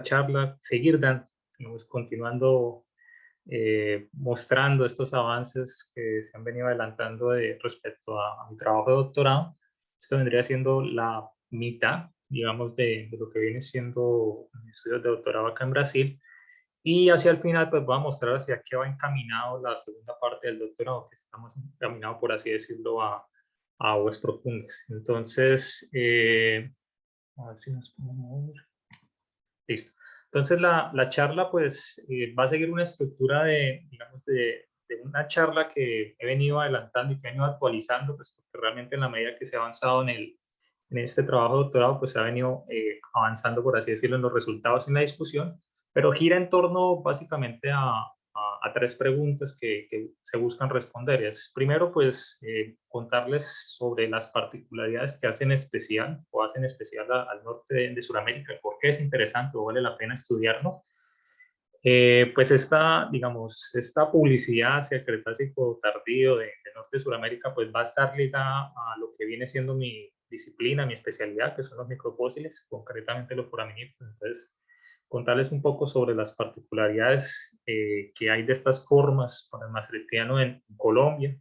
charla, seguir dando, digamos, continuando mostrando estos avances que se han venido adelantando respecto a mi trabajo de doctorado. Esto vendría siendo la mitad, digamos, de lo que viene siendo mis estudios de doctorado acá en Brasil. Y hacia el final, pues voy a mostrar hacia qué va encaminado la segunda parte del doctorado, que estamos encaminados, por así decirlo, a aguas profundas. Entonces, a ver si nos podemos mover. Listo. Entonces, la charla, pues, va a seguir una estructura digamos, de una charla que he venido adelantando y que he venido actualizando, pues, porque realmente en la medida que se ha avanzado en este trabajo de doctorado, pues se ha venido avanzando, por así decirlo, en los resultados y en la discusión, pero gira en torno básicamente a tres preguntas que se buscan responder. Es primero, pues, contarles sobre las particularidades que hacen especial o hacen especial al norte de Sudamérica, por qué es interesante o vale la pena estudiarlo. Pues digamos, esta publicidad hacia el Cretácico tardío de Norte de Sudamérica, pues va a estar ligada a lo que viene siendo mi disciplina, mi especialidad, que son los microfósiles, concretamente los foraminifers. Entonces, contarles un poco sobre las particularidades que hay de estas formas para el maastrichtiano en Colombia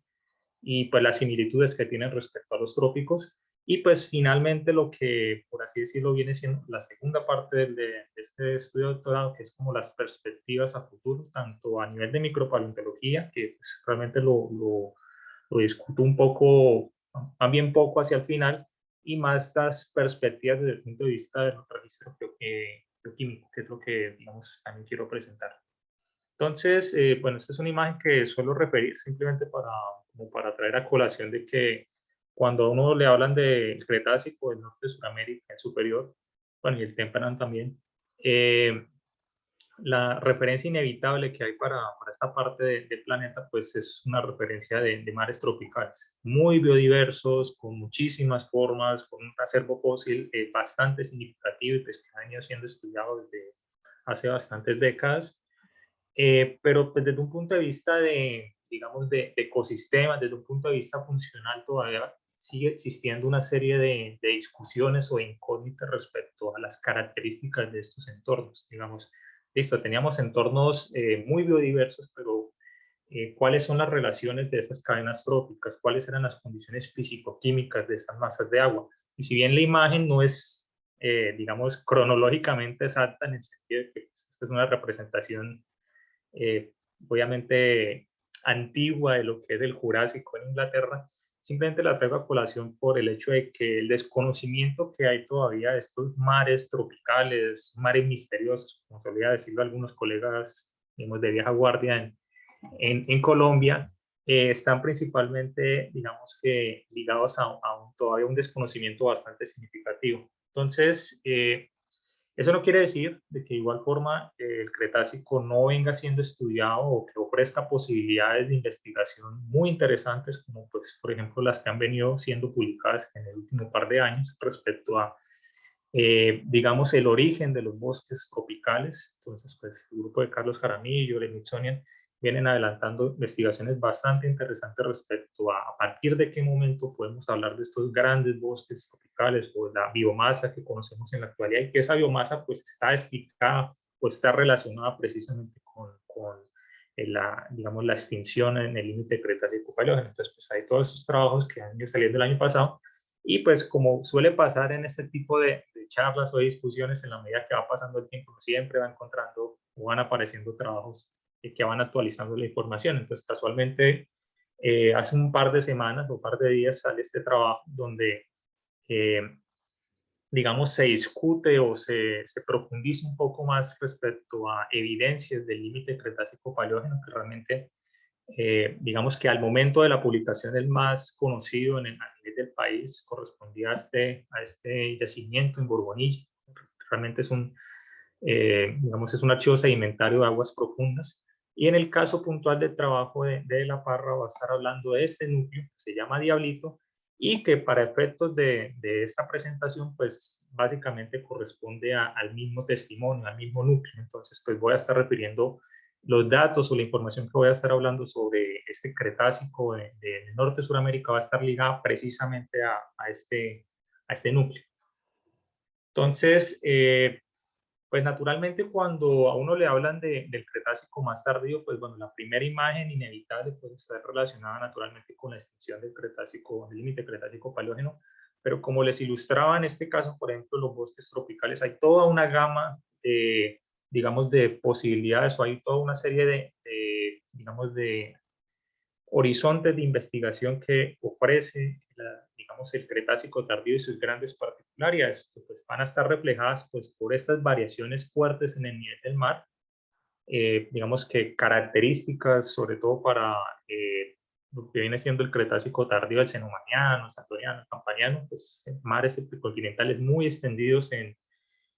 y pues las similitudes que tienen respecto a los trópicos. Y pues finalmente lo que, por así decirlo, viene siendo la segunda parte de este estudio de doctorado, que es como las perspectivas a futuro, tanto a nivel de micropaleontología, que pues realmente lo discuto un poco, también poco hacia el final, y más estas perspectivas desde el punto de vista del registro bioquímico, que es lo que, digamos, también quiero presentar. Entonces, bueno, esta es una imagen que suelo referir simplemente como para traer a colación de que cuando a uno le hablan del Cretácico, del norte de Sudamérica, el superior, bueno, y el temprano también, eh, la referencia inevitable que hay para esta parte del planeta, pues es una referencia de mares tropicales, muy biodiversos, con muchísimas formas, con un acervo fósil bastante significativo y pues que ha venido siendo estudiado desde hace bastantes décadas. Pero pues desde un punto de vista digamos, de ecosistemas, desde un punto de vista funcional, todavía sigue existiendo una serie de discusiones o incógnitas respecto a las características de estos entornos. Digamos, listo, teníamos entornos muy biodiversos, pero ¿cuáles son las relaciones de estas cadenas tróficas? ¿Cuáles eran las condiciones físico-químicas de estas masas de agua? Y si bien la imagen no es, digamos, cronológicamente exacta, en el sentido de que pues, esta es una representación eh, obviamente antigua de lo que es el Jurásico en Inglaterra, simplemente la traigo a colación por el hecho de que el desconocimiento que hay todavía de estos mares tropicales, mares misteriosos, como solía decirlo algunos colegas, digamos, de vieja guardia en Colombia, están principalmente, digamos que, ligados todavía un desconocimiento bastante significativo. Entonces, eso no quiere decir de que de igual forma el Cretácico no venga siendo estudiado o que ofrezca posibilidades de investigación muy interesantes, como pues, por ejemplo, las que han venido siendo publicadas en el último par de años respecto a, digamos, el origen de los bosques tropicales. Entonces, pues, el grupo de Carlos Jaramillo, el Smithsonian, vienen adelantando investigaciones bastante interesantes respecto a partir de qué momento podemos hablar de estos grandes bosques tropicales o la biomasa que conocemos en la actualidad y que esa biomasa pues está explicada o está relacionada precisamente con digamos, la extinción en el límite Cretácico-Paleógeno. Entonces, pues hay todos esos trabajos que han ido saliendo el año pasado y pues como suele pasar en este tipo de charlas o discusiones, en la medida que va pasando el tiempo, siempre va encontrando o van apareciendo trabajos que van actualizando la información. Entonces, casualmente, hace un par de semanas o un par de días sale este trabajo donde, eh, digamos, se discute o se profundiza un poco más respecto a evidencias del límite Cretácico-Paleógeno, que realmente, digamos que al momento de la publicación el más conocido a nivel del país correspondía a este yacimiento en Borbonilla. Realmente digamos, es un archivo sedimentario de aguas profundas. Y en el caso puntual del trabajo de La Parra va a estar hablando de este núcleo, que se llama Diablito, y que para efectos de esta presentación, pues básicamente corresponde al mismo testimonio, al mismo núcleo. Entonces, pues voy a estar refiriendo los datos o la información que voy a estar hablando sobre este Cretácico del norte de Sudamérica va a estar ligada precisamente a este núcleo. Entonces, Pues naturalmente cuando a uno le hablan del Cretácico más tardío, pues bueno, la primera imagen inevitable puede estar relacionada naturalmente con la extinción del Cretácico, del límite Cretácico-Paleógeno, pero como les ilustraba en este caso, por ejemplo, los bosques tropicales, hay toda una gama de, digamos, de posibilidades, o hay toda una serie digamos, de horizontes de investigación que ofrece, digamos, el Cretácico tardío y sus grandes particularidades, que pues, van a estar reflejadas pues, por estas variaciones fuertes en el nivel del mar, digamos que características, sobre todo para lo que viene siendo el Cretácico tardío, el Cenomaniano, el Santoniano, el Campaniano, pues mares continentales muy extendidos en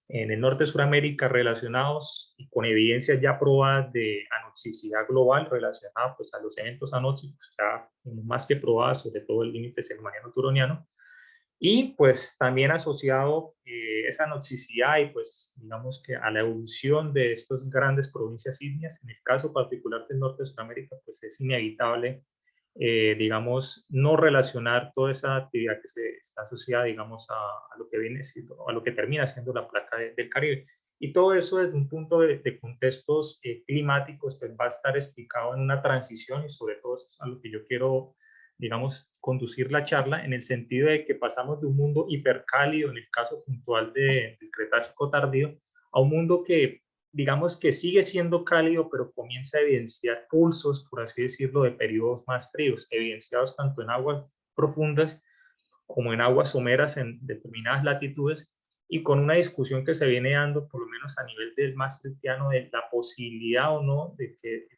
el norte de Sudamérica relacionados y con evidencias ya probadas de anoxicidad global relacionada pues, a los eventos anóxicos, ya más que probadas, sobre todo el límite cenomaniano-turoniano, y pues también asociado esa anoxicidad y pues digamos que a la evolución de estas grandes provincias ígneas, en el caso particular del norte de Sudamérica, pues es inevitable, digamos, no relacionar toda esa actividad que se está asociada, digamos, a lo que viene siendo, a lo que termina siendo la placa del Caribe. Y todo eso desde un punto de contextos climáticos, pues va a estar explicado en una transición y sobre todo eso es a lo que yo quiero, digamos, conducir la charla en el sentido de que pasamos de un mundo hipercálido, en el caso puntual del Cretácico tardío, a un mundo que, digamos, que sigue siendo cálido, pero comienza a evidenciar pulsos, por así decirlo, de periodos más fríos, evidenciados tanto en aguas profundas como en aguas someras en determinadas latitudes, y con una discusión que se viene dando, por lo menos a nivel del maastrichtiano, de la posibilidad o no de que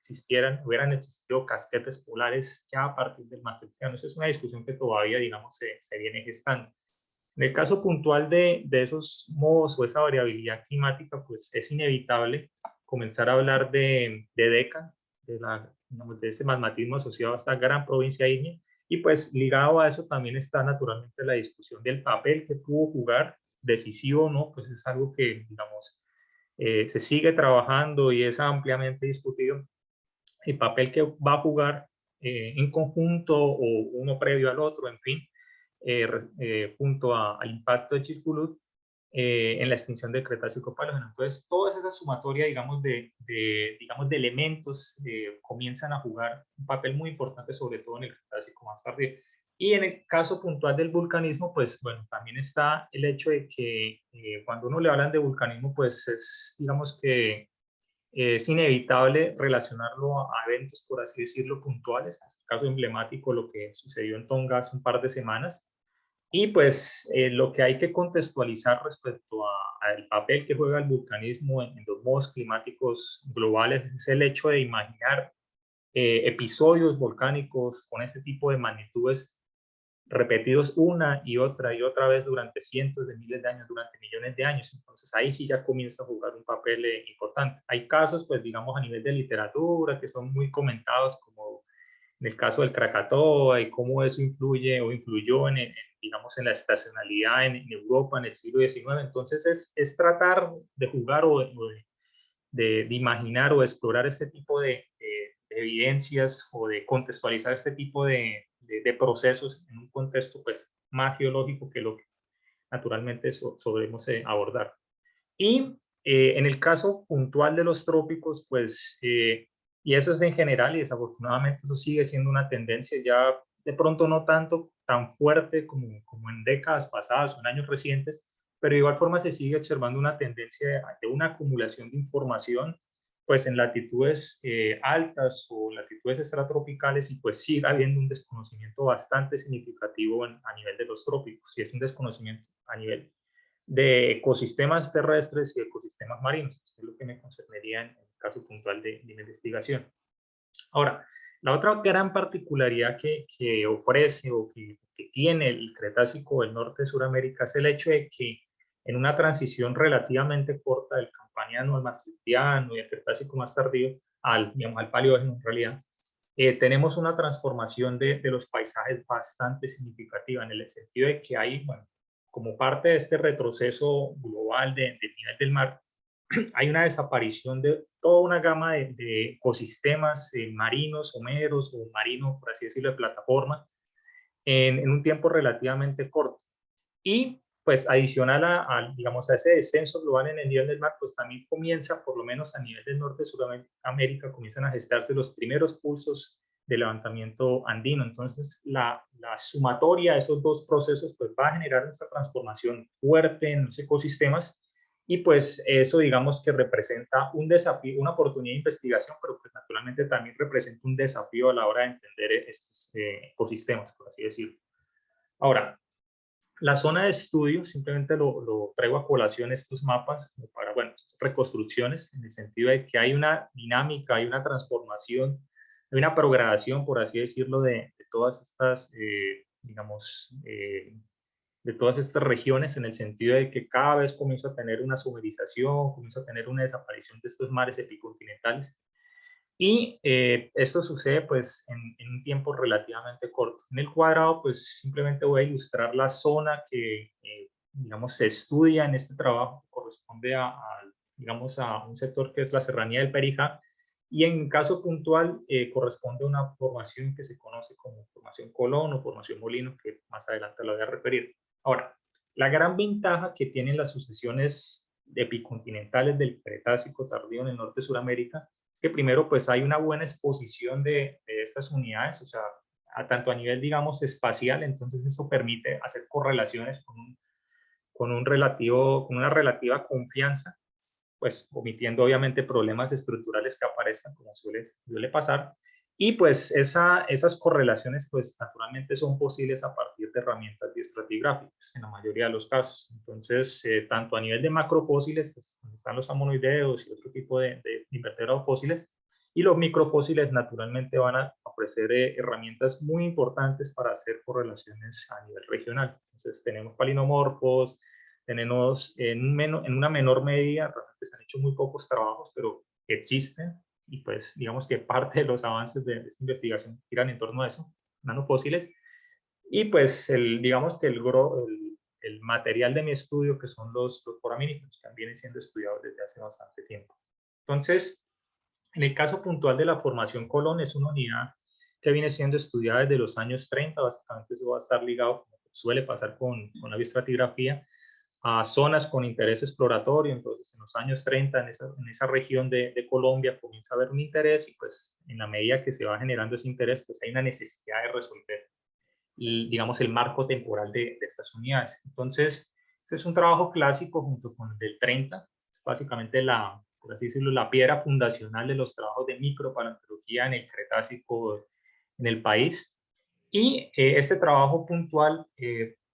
hubieran existido casquetes polares ya a partir del maastrichtiano. Esa es una discusión que todavía, digamos, se viene gestando. En el caso puntual de esos modos o esa variabilidad climática, pues es inevitable comenzar a hablar de DECA, digamos, de ese magmatismo asociado a esta gran provincia ígnea, y pues ligado a eso también está naturalmente la discusión del papel que pudo jugar, decisivo o no, pues es algo que, digamos, se sigue trabajando y es ampliamente discutido, el papel que va a jugar en conjunto o uno previo al otro, en fin, junto al impacto de Chicxulub en la extinción del Cretácico-Paleógeno. Entonces, toda esa sumatoria, digamos, digamos, de elementos comienzan a jugar un papel muy importante, sobre todo en el Cretácico más tardío. Y en el caso puntual del vulcanismo, pues, bueno, también está el hecho de que cuando uno le hablan de vulcanismo, pues es, digamos que es inevitable relacionarlo a eventos, por así decirlo, puntuales. En el caso emblemático, lo que sucedió en Tonga hace un par de semanas, y pues lo que hay que contextualizar respecto al papel que juega el vulcanismo en los modos climáticos globales es el hecho de imaginar episodios volcánicos con ese tipo de magnitudes repetidos una y otra vez durante cientos de miles de años, durante millones de años. Entonces ahí sí ya comienza a jugar un papel importante. Hay casos, pues digamos a nivel de literatura, que son muy comentados, como en el caso del Krakatoa y cómo eso influye o influyó digamos, en la estacionalidad en Europa en el siglo XIX. Entonces es tratar de jugar o de imaginar o de explorar este tipo de evidencias o de contextualizar este tipo de procesos en un contexto pues más geológico que lo que naturalmente solemos abordar. Y en el caso puntual de los trópicos, pues, y eso es en general, y desafortunadamente eso sigue siendo una tendencia ya de pronto no tanto tan fuerte como en décadas pasadas o en años recientes, pero de igual forma se sigue observando una tendencia de una acumulación de información, pues en latitudes altas o latitudes estratropicales, y pues sigue habiendo un desconocimiento bastante significativo a nivel de los trópicos, y es un desconocimiento a nivel de ecosistemas terrestres y ecosistemas marinos, es lo que me concerniría en el caso puntual de mi investigación. Ahora, la otra gran particularidad que ofrece o que tiene el Cretácico del norte de Sudamérica es el hecho de que en una transición relativamente corta del Campaniano al Maastrichtiano y el Cretácico más tardío digamos, al Paleógeno en realidad, tenemos una transformación de los paisajes bastante significativa en el sentido de que hay, bueno, como parte de este retroceso global del nivel del mar, hay una desaparición de toda una gama de ecosistemas marinos, someros o marinos, por así decirlo, de plataforma, en un tiempo relativamente corto. Y pues adicional digamos, a ese descenso global en el nivel del mar, pues también comienza, por lo menos a nivel del norte de Sudamérica, comienzan a gestarse los primeros pulsos de levantamiento andino. Entonces, la sumatoria de esos dos procesos pues va a generar esa transformación fuerte en los ecosistemas, y pues eso digamos que representa un desafío, una oportunidad de investigación, pero pues naturalmente también representa un desafío a la hora de entender estos ecosistemas, por así decirlo. Ahora, la zona de estudio, simplemente lo traigo a colación estos mapas para, bueno, estas reconstrucciones, en el sentido de que hay una dinámica, hay una transformación, hay una progradación, por así decirlo, de todas estas, digamos, de todas estas regiones, en el sentido de que cada vez comienza a tener una sumerización, comienza a tener una desaparición de estos mares epicontinentales. Y esto sucede pues en un tiempo relativamente corto. En el cuadrado pues simplemente voy a ilustrar la zona que digamos se estudia en este trabajo, que corresponde digamos a un sector que es la serranía del Perijá, y en caso puntual corresponde a una formación que se conoce como formación Colón o formación Molino, que más adelante lo voy a referir. Ahora, la gran ventaja que tienen las sucesiones epicontinentales del Cretácico tardío en el norte de Sudamérica es que primero pues hay una buena exposición de estas unidades, o sea, tanto a nivel, digamos, espacial, entonces eso permite hacer correlaciones con una relativa confianza, pues omitiendo obviamente problemas estructurales que aparezcan, como suele pasar. Y pues esas correlaciones pues naturalmente son posibles a partir de herramientas bioestratigráficas en la mayoría de los casos. Entonces, tanto a nivel de macrofósiles, pues donde están los ammonoideos y otro tipo de invertebrados fósiles, y los microfósiles naturalmente van a ofrecer herramientas muy importantes para hacer correlaciones a nivel regional. Entonces tenemos palinomorfos, tenemos en una menor medida, realmente se han hecho muy pocos trabajos, pero existen, y pues digamos que parte de los avances de esta investigación giran en torno a eso, nanofósiles, y pues digamos que el material de mi estudio, que son los foraminíferos, que vienen siendo estudiados desde hace bastante tiempo. Entonces, en el caso puntual de la formación Colón, es una unidad que viene siendo estudiada desde los años 30, básicamente eso va a estar ligado, como suele pasar con la bioestratigrafía, a zonas con interés exploratorio. Entonces en los años 30 en esa región de Colombia comienza a haber un interés, y pues en la medida que se va generando ese interés pues hay una necesidad de resolver digamos el marco temporal de estas unidades. Entonces este es un trabajo clásico junto con el del 30, básicamente por así decirlo, la piedra fundacional de los trabajos de micropaleontología en el Cretácico en el país. Y este trabajo puntual,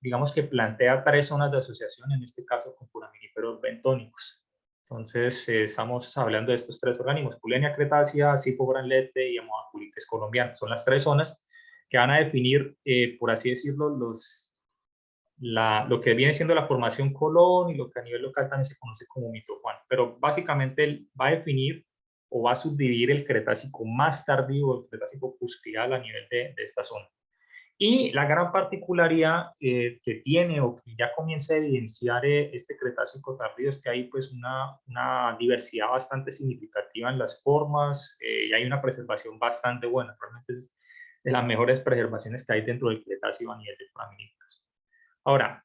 digamos que plantea 3 zonas de asociación, en este caso con foraminíferos bentónicos. Entonces, estamos hablando de estos 3 organismos: Pulenia cretácea, Sifo granlete y Amoaculites colombiana. Son las 3 zonas que van a definir, por así decirlo, lo que viene siendo la formación Colón, y lo que a nivel local también se conoce como Mito Juan. Pero básicamente va a definir o va a subdividir el Cretácico más tardío, el Cretácico cuspidal a nivel de esta zona. Y la gran particularidad que tiene, o que ya comienza a evidenciar este Cretácico tardío, es que hay pues una diversidad bastante significativa en las formas, y hay una preservación bastante buena. Realmente es de las mejores preservaciones que hay dentro del Cretácico a nivel de foraminíferos. Ahora,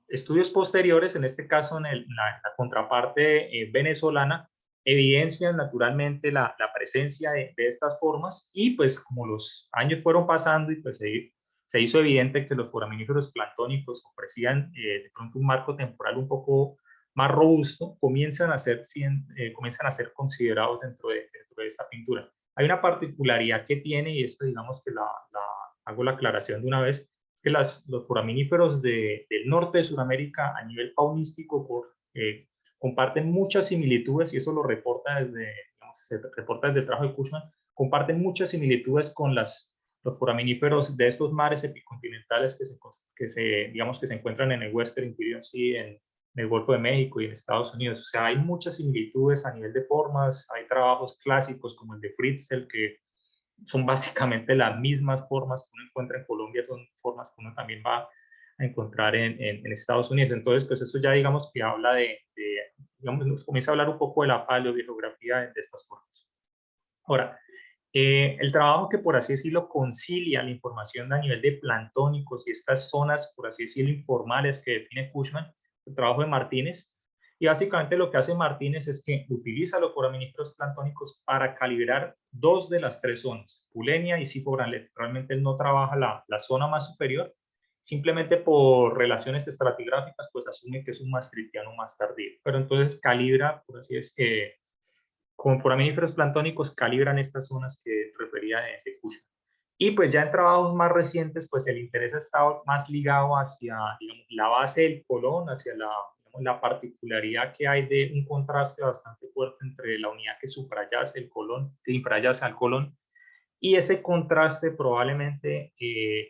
estudios posteriores, en este caso en la contraparte venezolana, evidencian naturalmente la presencia de estas formas, y pues como los años fueron pasando y pues se hizo evidente que los foraminíferos planctónicos ofrecían de pronto un marco temporal un poco más robusto, comienzan a ser considerados dentro de esta pintura. Hay una particularidad que tiene, y esto digamos que hago la aclaración de una vez, que los foraminíferos del norte de Sudamérica a nivel faunístico comparten muchas similitudes, y eso lo reporta se reporta desde el trabajo de Cushman, comparten muchas similitudes con los foraminíferos de estos mares epicontinentales digamos que se encuentran en el Western Interior Sea, en el Golfo de México y en Estados Unidos. O sea, hay muchas similitudes a nivel de formas. Hay trabajos clásicos como el de Fritzel, que son básicamente las mismas formas que uno encuentra en Colombia, son formas que uno también va a encontrar en Estados Unidos. Entonces, pues eso ya digamos que habla digamos, nos comienza a hablar un poco de la paleobiografía de estas formas. Ahora, El trabajo que, por así decirlo, concilia la información a nivel de planctónicos y estas zonas, por así decirlo, informales que define Cushman, el trabajo de Martínez. Y básicamente lo que hace Martínez es que utiliza los foraminíferos planctónicos para calibrar dos de las tres zonas, Pulenia y Sifo-Granlet. Realmente él no trabaja la zona más superior, simplemente por relaciones estratigráficas, pues asume que es un maastrichtiano más tardío. Pero entonces calibra, por así decirlo, con foraminíferos planctónicos calibran estas zonas que refería de Cushman. Y pues ya en trabajos más recientes, pues el interés ha estado más ligado hacia, digamos, la base del colon, hacia digamos, la particularidad que hay de un contraste bastante fuerte entre la unidad que suprayace el colon, que infrayace al colon, y ese contraste probablemente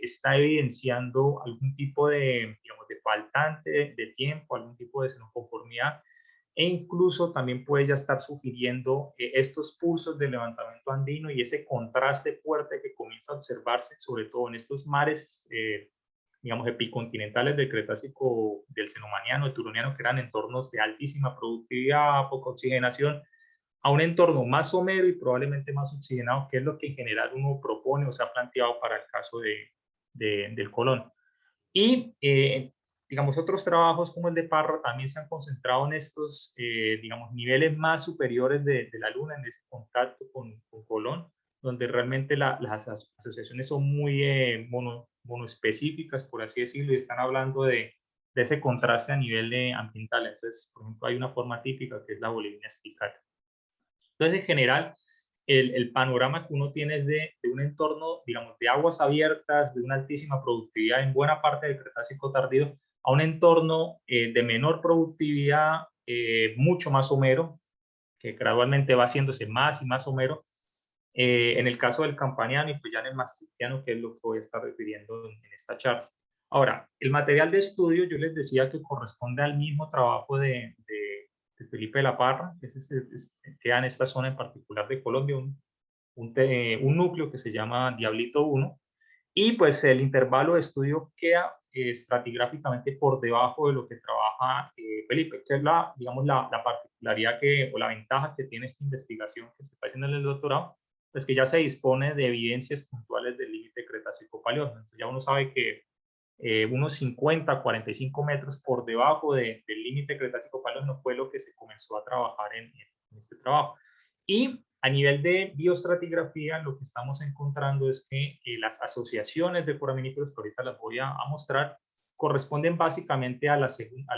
está evidenciando algún tipo de, digamos, de faltante de tiempo, algún tipo de xenoconformidad, e incluso también puede ya estar sugiriendo estos pulsos de levantamiento andino y ese contraste fuerte que comienza a observarse, sobre todo en estos mares, digamos, epicontinentales del Cretácico, del Cenomaniano, del Turoniano, que eran entornos de altísima productividad, poca oxigenación, a un entorno más somero y probablemente más oxigenado, que es lo que en general uno propone o se ha planteado para el caso del colon. Y, digamos, otros trabajos como el de Parra también se han concentrado en estos, digamos, niveles más superiores de la Luna, en ese contacto con Colón, donde realmente las asociaciones son muy monoespecíficas, por así decirlo, y están hablando de ese contraste a nivel ambiental. Entonces, por ejemplo, hay una forma típica que es la boliviana espicata. Entonces, en general, el panorama que uno tiene es de un entorno, digamos, de aguas abiertas, de una altísima productividad en buena parte del Cretácico tardío, a un entorno de menor productividad, mucho más somero, que gradualmente va haciéndose más y más somero, en el caso del Campaniano y pues ya en el Maastrichtiano, que es lo que voy a estar refiriendo en esta charla. Ahora, el material de estudio, yo les decía que corresponde al mismo trabajo de Felipe de la Parra, que queda en esta zona en particular de Colombia, un núcleo que se llama Diablito 1, y pues el intervalo de estudio queda estratigráficamente por debajo de lo que trabaja Felipe, que es digamos, la particularidad o la ventaja que tiene esta investigación que se está haciendo en el doctorado, pues que ya se dispone de evidencias puntuales del límite Cretácico-Paleógeno. Entonces ya uno sabe que unos 50, 45 metros por debajo del límite Cretácico-Paleógeno fue lo que se comenzó a trabajar en este trabajo. Y a nivel de bioestratigrafía, lo que estamos encontrando es que las asociaciones de foraminíferos, que ahorita las voy a mostrar, corresponden básicamente a la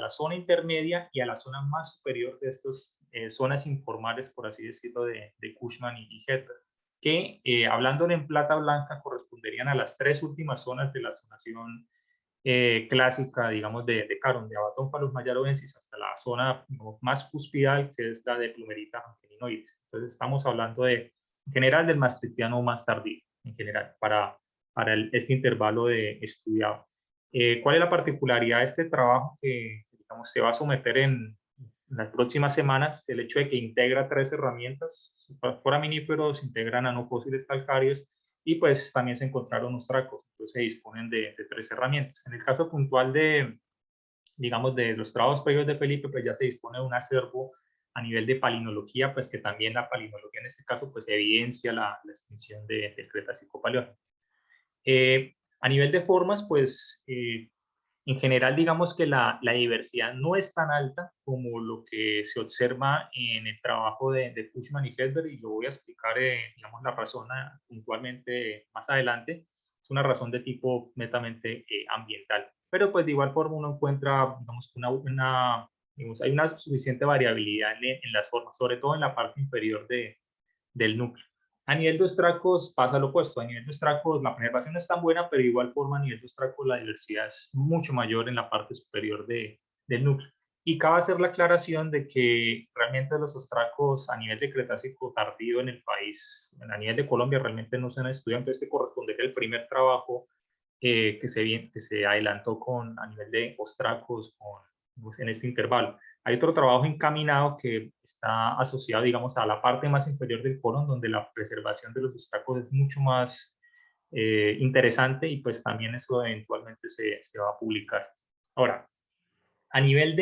zona intermedia y a la zona más superior de estas zonas informales, por así decirlo, de Cushman y Hedberg, que hablándole en plata blanca corresponderían a las tres últimas zonas de la zonación clásica, digamos, de Caron, de Abaton Palus mayaroensis, hasta la zona, digamos, más cuspidal, que es la de Plumerita angelinoides. Entonces estamos hablando en general del maastrichtiano más tardío, en general, para este intervalo de estudiado. ¿Cuál es la particularidad de este trabajo que, digamos, se va a someter en las próximas semanas? El hecho de que integra tres herramientas, foraminíferos, integra nanofósiles calcáreos, y pues también se encontraron ostracos, entonces se disponen de tres herramientas. En el caso puntual digamos, de los trabajos previos de Felipe, pues ya se dispone de un acervo a nivel de palinología, pues que también la palinología en este caso pues evidencia la extinción del Cretácico Paleógeno. A nivel de formas, pues en general, digamos que la diversidad no es tan alta como lo que se observa en el trabajo de Cushman y Hedberg, y lo voy a explicar, digamos, la razón puntualmente más adelante. Es una razón de tipo netamente ambiental. Pero pues de igual forma uno encuentra, digamos, digamos, hay una suficiente variabilidad en las formas, sobre todo en la parte inferior del núcleo. A nivel de ostracos pasa lo opuesto. A nivel de ostracos la preservación no es tan buena, pero de igual forma a nivel de ostracos la diversidad es mucho mayor en la parte superior del núcleo. Y cabe hacer la aclaración de que realmente los ostracos a nivel de Cretácico tardío en el país, a nivel de Colombia, realmente no se han estudiado. Entonces este correspondería al primer trabajo que se adelantó a nivel de ostracos pues, en este intervalo. Hay otro trabajo encaminado que está asociado, digamos, a la parte más inferior del colon, donde la preservación de los ostracos es mucho más interesante, y pues también eso eventualmente se va a publicar. Ahora, a nivel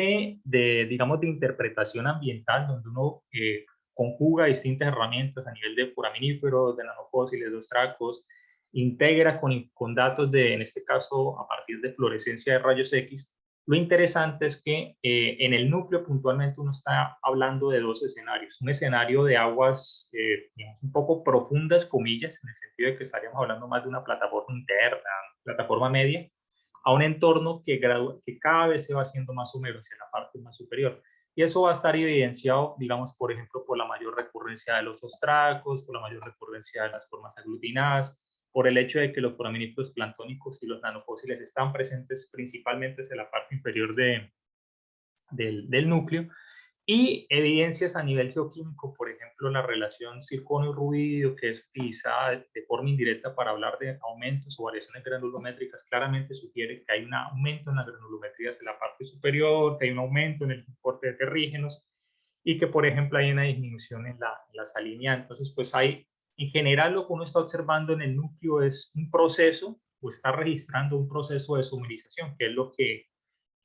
digamos, de interpretación ambiental, donde uno conjuga distintas herramientas a nivel de foraminíferos, de nanofósiles, de ostracos, integra con datos en este caso, a partir de fluorescencia de rayos X. Lo interesante es que en el núcleo puntualmente uno está hablando de dos escenarios. Un escenario de aguas, digamos, un poco profundas, comillas, en el sentido de que estaríamos hablando más de una plataforma interna, plataforma media, a un entorno que cada vez se va haciendo más húmedo hacia la parte más superior. Y eso va a estar evidenciado, digamos, por ejemplo, por la mayor recurrencia de los ostracos, por la mayor recurrencia de las formas aglutinadas, por el hecho de que los foraminíferos planctónicos y los nanofósiles están presentes principalmente en la parte inferior del núcleo, y evidencias a nivel geoquímico, por ejemplo, la relación circonio-rubidio, que es utilizada de forma indirecta para hablar de aumentos o variaciones granulométricas, claramente sugiere que hay un aumento en las granulometrías de la parte superior, que hay un aumento en el importe de terrígenos, y que, por ejemplo, hay una disminución en la salinidad. Entonces, pues hay, en general, lo que uno está observando en el núcleo es un proceso, o está registrando un proceso de sumerización, que es lo que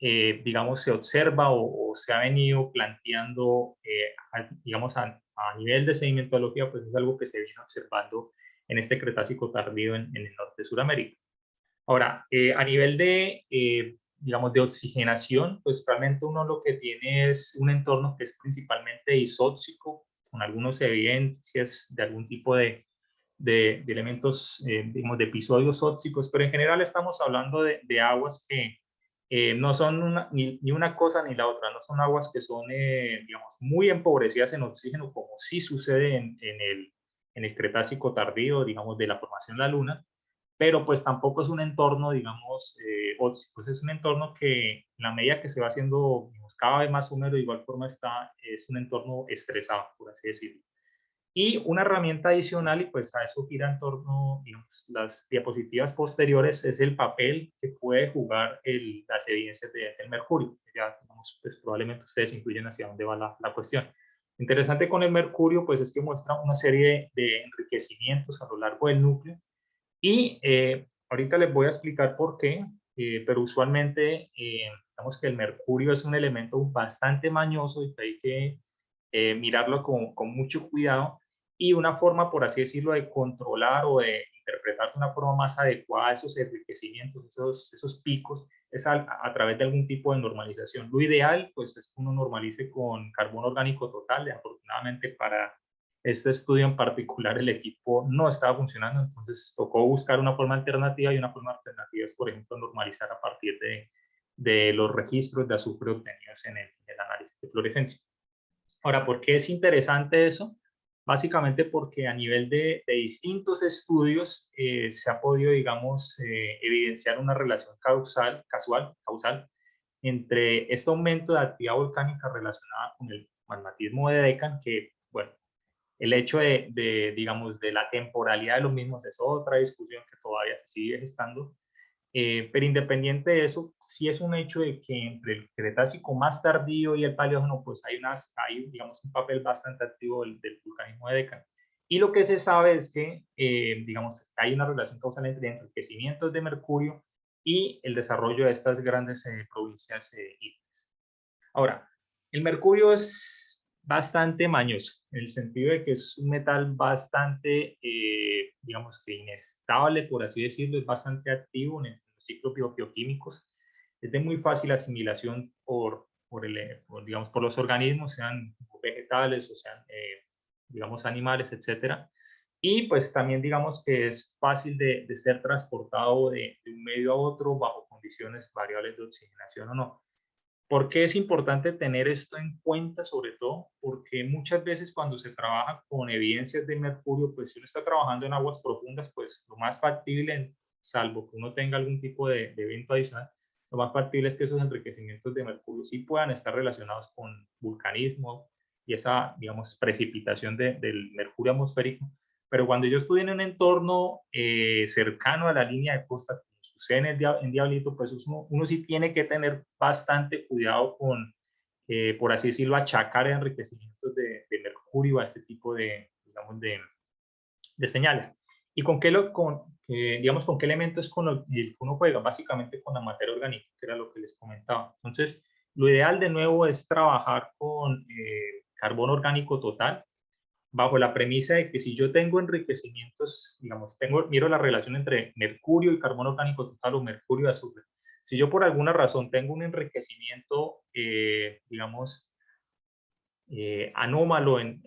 digamos, se observa o se ha venido planteando, digamos, a nivel de sedimentología, pues es algo que se viene observando en este Cretácico tardío en el norte de Sudamérica. Ahora, a nivel digamos, de oxigenación, pues realmente uno lo que tiene es un entorno que es principalmente isóxico, con algunas evidencias de algún tipo de elementos, digamos, de episodios óxicos, pero en general estamos hablando de aguas que no son ni una cosa ni la otra, no son aguas que son, digamos, muy empobrecidas en oxígeno, como sí sucede en el Cretácico tardío, digamos, de la formación de la Luna, pero pues tampoco es un entorno, digamos, óxico, es un entorno que en la medida que se va haciendo, digamos, cada vez más húmedo, de igual forma es un entorno estresado, por así decirlo. Y una herramienta adicional, y pues a eso gira en torno, digamos, las diapositivas posteriores, es el papel que puede jugar las evidencias del mercurio. Ya, digamos, pues probablemente ustedes incluyen hacia dónde va la cuestión. Interesante con el mercurio, pues es que muestra una serie de enriquecimientos a lo largo del núcleo. Y ahorita les voy a explicar por qué, pero usualmente, digamos que el mercurio es un elemento bastante mañoso y que hay que mirarlo con mucho cuidado, y una forma, por así decirlo, de controlar o de interpretar de una forma más adecuada esos enriquecimientos, esos picos, es a través de algún tipo de normalización. Lo ideal, pues, es que uno normalice con carbono orgánico total. Afortunadamente para este estudio en particular el equipo no estaba funcionando, entonces tocó buscar una forma alternativa, y una forma alternativa es, por ejemplo, normalizar a partir de los registros de azufre obtenidos en el análisis de fluorescencia. Ahora, ¿por qué es interesante eso? Básicamente porque a nivel de distintos estudios se ha podido, digamos, evidenciar una relación causal entre este aumento de actividad volcánica relacionada con el magmatismo de Deccan, que, bueno, el hecho digamos, de la temporalidad de los mismos es otra discusión que todavía se sigue gestando, pero independiente de eso, sí es un hecho de que entre el Cretácico más tardío y el Paleógeno, pues hay digamos, un papel bastante activo del vulcanismo de Deccan. Y lo que se sabe es que, digamos, hay una relación causal entre enriquecimientos de mercurio y el desarrollo de estas grandes provincias ígneas. Ahora, el mercurio es bastante mañoso, en el sentido de que es un metal bastante, digamos que inestable, por así decirlo, es bastante activo en los ciclos bioquímicos, es de muy fácil asimilación digamos, por los organismos, sean vegetales o sean, digamos, animales, etcétera. Y pues también digamos que es fácil de ser transportado de un medio a otro bajo condiciones variables de oxigenación o no. ¿Por qué es importante tener esto en cuenta? Sobre todo porque muchas veces cuando se trabaja con evidencias de mercurio, pues si uno está trabajando en aguas profundas, pues lo más factible, salvo que uno tenga algún tipo de evento adicional, lo más factible es que esos enriquecimientos de mercurio sí puedan estar relacionados con vulcanismo y esa, digamos, precipitación del mercurio atmosférico. Pero cuando yo estoy en un entorno cercano a la línea de costa, como sucede en Diablito, pues uno sí tiene que tener bastante cuidado con, por así decirlo, achacar enriquecimientos de mercurio a este tipo digamos, de señales. ¿Y con qué, digamos, con qué elemento es con el que uno juega? Básicamente con la materia orgánica, que era lo que les comentaba. Entonces, lo ideal de nuevo es trabajar con carbono orgánico total. bajo la premisa de que si yo tengo enriquecimientos, digamos, miro la relación entre mercurio y carbono orgánico total o mercurio y azufre. Si yo por alguna razón tengo un enriquecimiento, digamos, anómalo en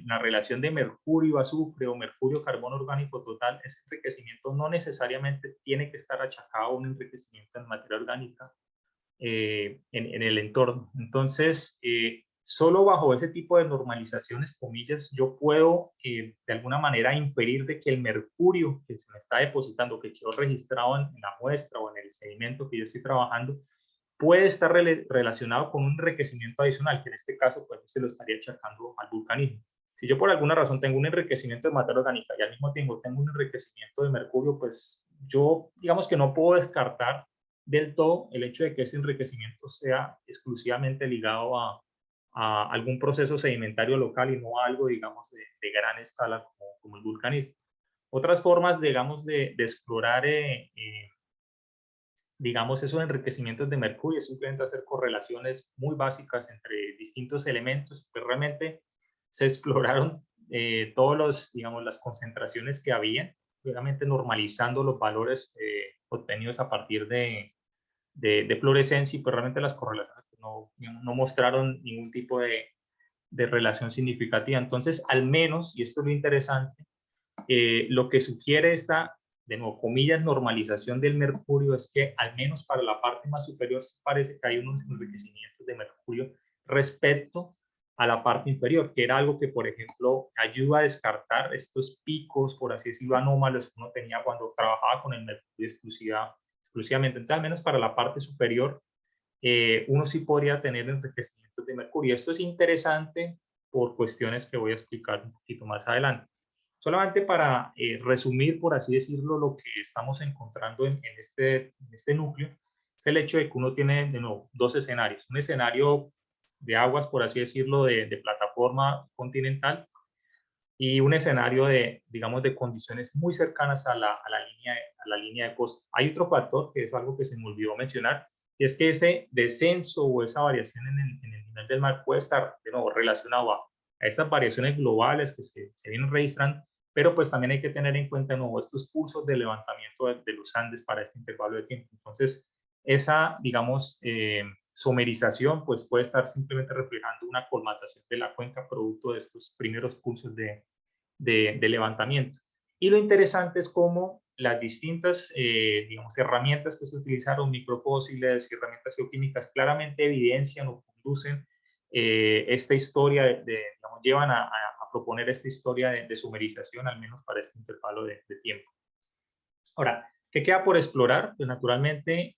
la relación de mercurio-azufre o mercurio-carbono orgánico total, ese enriquecimiento no necesariamente tiene que estar achacado a un enriquecimiento en materia orgánica en el entorno. Entonces, solo bajo ese tipo de normalizaciones, comillas, yo puedo de alguna manera inferir de que el mercurio que se me está depositando, que quedó registrado en la muestra o en el sedimento que yo estoy trabajando, puede estar relacionado con un enriquecimiento adicional, que en este caso pues se lo estaría achacando al vulcanismo. Si yo por alguna razón tengo un enriquecimiento de materia orgánica y al mismo tiempo tengo un enriquecimiento de mercurio, pues yo digamos que no puedo descartar del todo el hecho de que ese enriquecimiento sea exclusivamente ligado a algún proceso sedimentario local y no a algo, digamos, de gran escala como el vulcanismo. Otras formas, digamos, de explorar digamos, esos enriquecimientos de mercurio, simplemente hacer correlaciones muy básicas entre distintos elementos, pues realmente se exploraron todos los, digamos, las concentraciones que había, realmente normalizando los valores obtenidos a partir de fluorescencia y pues realmente las correlaciones no mostraron ningún tipo de relación significativa. Entonces, al menos, y esto es lo interesante, lo que sugiere esta, de nuevo, comillas, normalización del mercurio es que al menos para la parte más superior parece que hay unos enriquecimientos de mercurio respecto a la parte inferior, que era algo que, por ejemplo, ayuda a descartar estos picos, por así decirlo, anómalos que uno tenía cuando trabajaba con el mercurio exclusivamente. Entonces, al menos para la parte superior, uno sí podría tener enriquecimientos de mercurio. Esto es interesante por cuestiones que voy a explicar un poquito más adelante. Solamente para resumir, por así decirlo, lo que estamos encontrando en este núcleo, es el hecho de que uno tiene, de nuevo, dos escenarios. Un escenario de aguas, por así decirlo, de plataforma continental y un escenario de, digamos, de condiciones muy cercanas a la línea de costa. Hay otro factor que es algo que se me olvidó mencionar, y es que ese descenso o esa variación en el nivel del mar puede estar, de nuevo, relacionado a estas variaciones globales que se vienen registrando, pero pues también hay que tener en cuenta, de nuevo, estos pulsos de levantamiento de los Andes para este intervalo de tiempo. Entonces, esa, digamos, somerización, pues puede estar simplemente reflejando una colmatación de la cuenca producto de estos primeros pulsos de levantamiento. Y lo interesante es cómo las distintas, digamos, herramientas que se utilizaron, microfósiles y herramientas geoquímicas, claramente evidencian o conducen esta historia, digamos, llevan a proponer esta historia de sumerización, al menos para este intervalo de tiempo. Ahora, ¿qué queda por explorar? Pues naturalmente,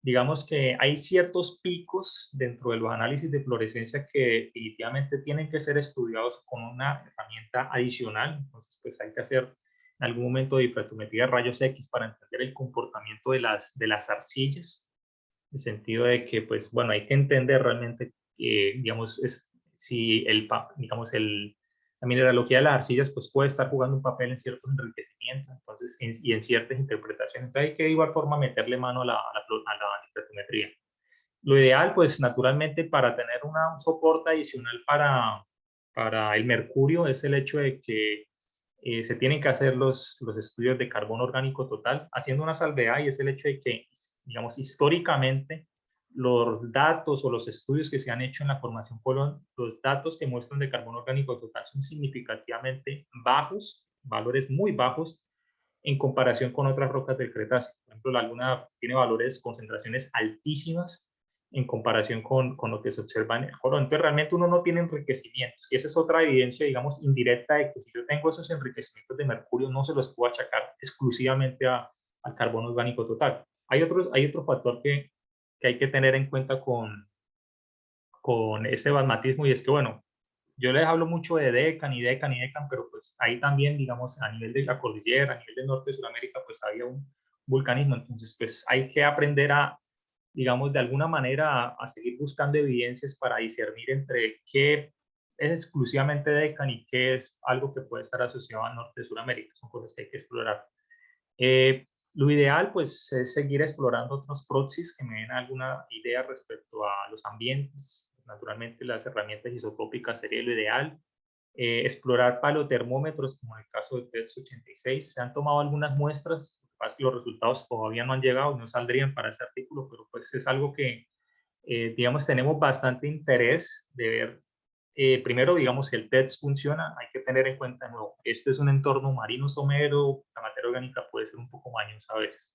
digamos que hay ciertos picos dentro de los análisis de fluorescencia que definitivamente tienen que ser estudiados con una herramienta adicional. Entonces, pues hay que hacer en algún momento difractometría de rayos X para entender el comportamiento de las arcillas, en el sentido de que, pues, bueno, hay que entender realmente, digamos, si digamos, la mineralogía de las arcillas pues puede estar jugando un papel en ciertos enriquecimientos entonces, y en ciertas interpretaciones. Entonces hay que de igual forma meterle mano a la difractometría. Lo ideal, pues naturalmente para tener un soporte adicional para el mercurio es el hecho de que se tienen que hacer los estudios de carbono orgánico total, haciendo una salvedad y es el hecho de que, digamos, históricamente los datos o los estudios que se han hecho en la formación Colón, los datos que muestran de carbono orgánico total son significativamente bajos, valores muy bajos, en comparación con otras rocas del Cretácico. Por ejemplo, la Luna tiene valores, concentraciones altísimas en comparación con lo que se observa en el Colón. Entonces, realmente uno no tiene enriquecimientos. Y esa es otra evidencia, digamos, indirecta de que si yo tengo esos enriquecimientos de mercurio, no se los puedo achacar exclusivamente al carbono orgánico total. Hay otro factor que hay que tener en cuenta con este basmatismo y es que, bueno, yo les hablo mucho de Decan, pero pues ahí también, digamos, a nivel de la cordillera, a nivel del norte de Sudamérica, pues había un vulcanismo. Entonces, pues hay que aprender a, digamos, de alguna manera a seguir buscando evidencias para discernir entre qué es exclusivamente Decan y qué es algo que puede estar asociado al norte de Sudamérica. Son cosas que hay que explorar. Lo ideal, pues, es seguir explorando otros proxies que me den alguna idea respecto a los ambientes. Naturalmente, las herramientas isotópicas sería lo ideal. explorar paleotermómetros, como en el caso de TEDS 86. Se han tomado algunas muestras, lo que pasa es que los resultados todavía no han llegado, no saldrían para este artículo, pero pues es algo que, digamos, tenemos bastante interés de ver. Primero, digamos, si el TEDS funciona, hay que tener en cuenta, no, este es un entorno marino somero, la materia orgánica puede ser un poco mañosa a veces.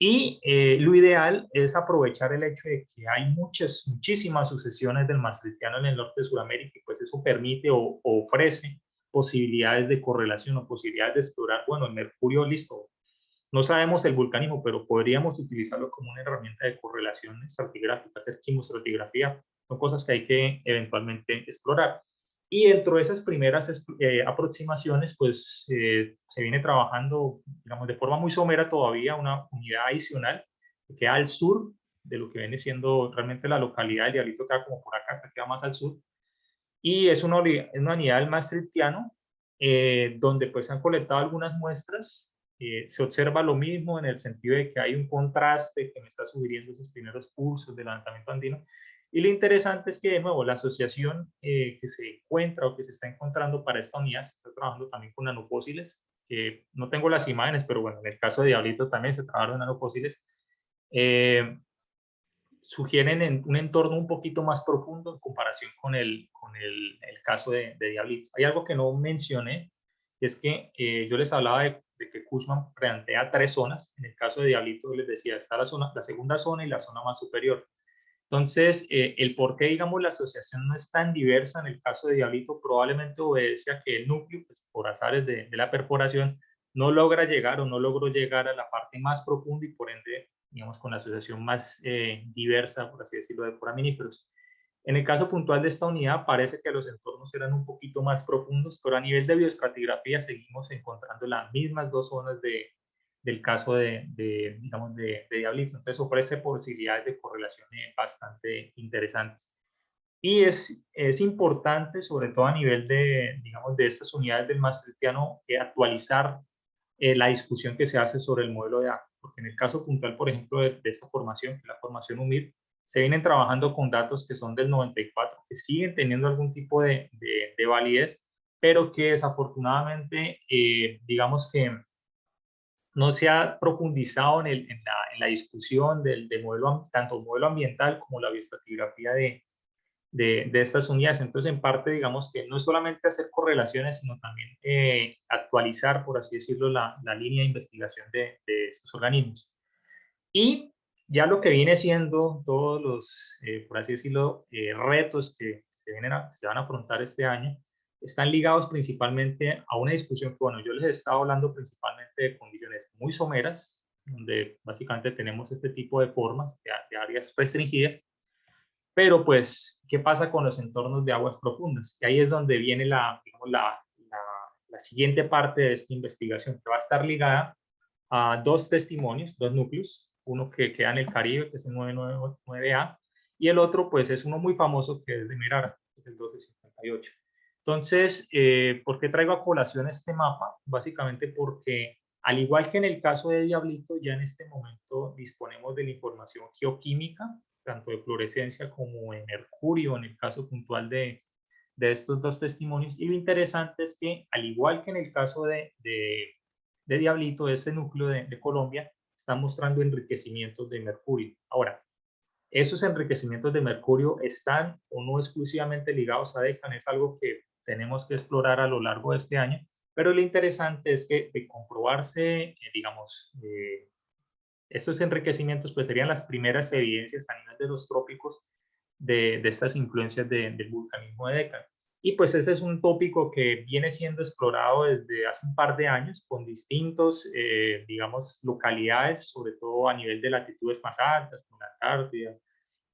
Y lo ideal es aprovechar el hecho de que hay muchísimas sucesiones del maastrichtiano en el norte de Sudamérica, y pues eso permite o ofrece posibilidades de correlación o posibilidades de explorar, bueno, el mercurio, listo, no sabemos el vulcanismo, pero podríamos utilizarlo como una herramienta de correlación estratigráfica, hacer quimoestratigrafía, son cosas que hay que eventualmente explorar. Y dentro de esas primeras aproximaciones, pues se viene trabajando, digamos, de forma muy somera todavía una unidad adicional que queda al sur de lo que viene siendo realmente la localidad del Diablito, queda como por acá, hasta queda más al sur. Y es una unidad del Maastrichtiano, donde pues se han colectado algunas muestras. Se observa lo mismo en el sentido de que hay un contraste que me está sugiriendo esos primeros pulsos del levantamiento andino. Y lo interesante es que, de nuevo, la asociación que se encuentra o que se está encontrando para esta unidad, se está trabajando también con nanofósiles, que no tengo las imágenes, pero bueno, en el caso de Diablito también se trabajaron nanofósiles. Sugieren un entorno un poquito más profundo en comparación con el caso de Diablito. Hay algo que no mencioné, es que yo les hablaba de que Cushman plantea 3 zonas. En el caso de Diablito les decía, está la segunda zona y la zona más superior. Entonces, el por qué, digamos, la asociación no es tan diversa en el caso de Diablito probablemente obedece a que el núcleo, pues, por azares de la perforación, no logra llegar o no logró llegar a la parte más profunda y por ende, digamos, con la asociación más diversa, por así decirlo, de foraminíferos. En el caso puntual de esta unidad, parece que los entornos eran un poquito más profundos, pero a nivel de bioestratigrafía seguimos encontrando las mismas 2 zonas del caso digamos, de Diablito. Entonces ofrece posibilidades de correlación bastante interesantes. Y es importante, sobre todo a nivel de, digamos, de estas unidades del maastrichtiano, actualizar la discusión que se hace sobre el modelo de A, porque en el caso puntual, por ejemplo, de esta formación, que es la formación UMIR, se vienen trabajando con datos que son del 94, que siguen teniendo algún tipo de validez, pero que desafortunadamente, digamos que no se ha profundizado en la discusión del modelo, tanto el modelo ambiental como la bioestratigrafía de estas unidades. Entonces, en parte, digamos que no es solamente hacer correlaciones, sino también actualizar, por así decirlo, la línea de investigación de estos organismos. Y ya lo que viene siendo todos los, por así decirlo, retos que se van a afrontar este año, están ligados principalmente a una discusión que, bueno, yo les he estado hablando principalmente de condiciones muy someras, donde básicamente tenemos este tipo de formas, de áreas restringidas, pero pues, ¿qué pasa con los entornos de aguas profundas? Y ahí es donde viene digamos, la siguiente parte de esta investigación, que va a estar ligada a 2 testimonios, 2 núcleos, uno que queda en el Caribe, que es el 999A, y el otro, pues, es uno muy famoso, que es de Merara, que es el 1258. Entonces, ¿por qué traigo a colación este mapa? Básicamente porque, al igual que en el caso de Diablito, ya en este momento disponemos de la información geoquímica, tanto de fluorescencia como de mercurio, en el caso puntual de estos 2 testimonios. Y lo interesante es que, al igual que en el caso de Diablito, este núcleo de Colombia, está mostrando enriquecimientos de mercurio. Ahora, esos enriquecimientos de mercurio están o no exclusivamente ligados a DECAN, es algo que tenemos que explorar a lo largo de este año, pero lo interesante es que de comprobarse, digamos, estos enriquecimientos, pues serían las primeras evidencias a nivel de los trópicos de estas influencias del vulcanismo de DECAN. Y pues ese es un tópico que viene siendo explorado desde hace un par de años con distintos, digamos, localidades, sobre todo a nivel de latitudes más altas, como la Antártida,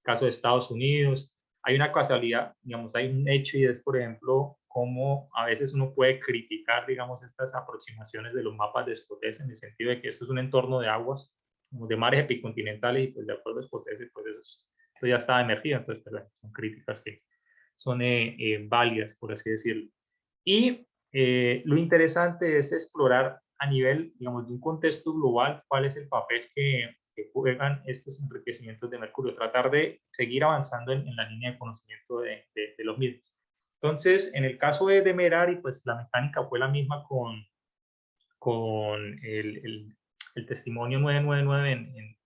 caso de Estados Unidos. Hay una casualidad, digamos, hay un hecho y es, por ejemplo, cómo a veces uno puede criticar, digamos, estas aproximaciones de los mapas de Scotese, en el sentido de que esto es un entorno de aguas, como de mares epicontinentales, y pues de acuerdo a Scotese, pues esto ya está emergido, entonces, pues, son críticas que son válidas, por así decirlo. Y lo interesante es explorar a nivel, digamos, de un contexto global, cuál es el papel que juegan estos enriquecimientos de mercurio, tratar de seguir avanzando en la línea de conocimiento de los mismos. Entonces, en el caso de Merari, pues la mecánica fue la misma con el testimonio 999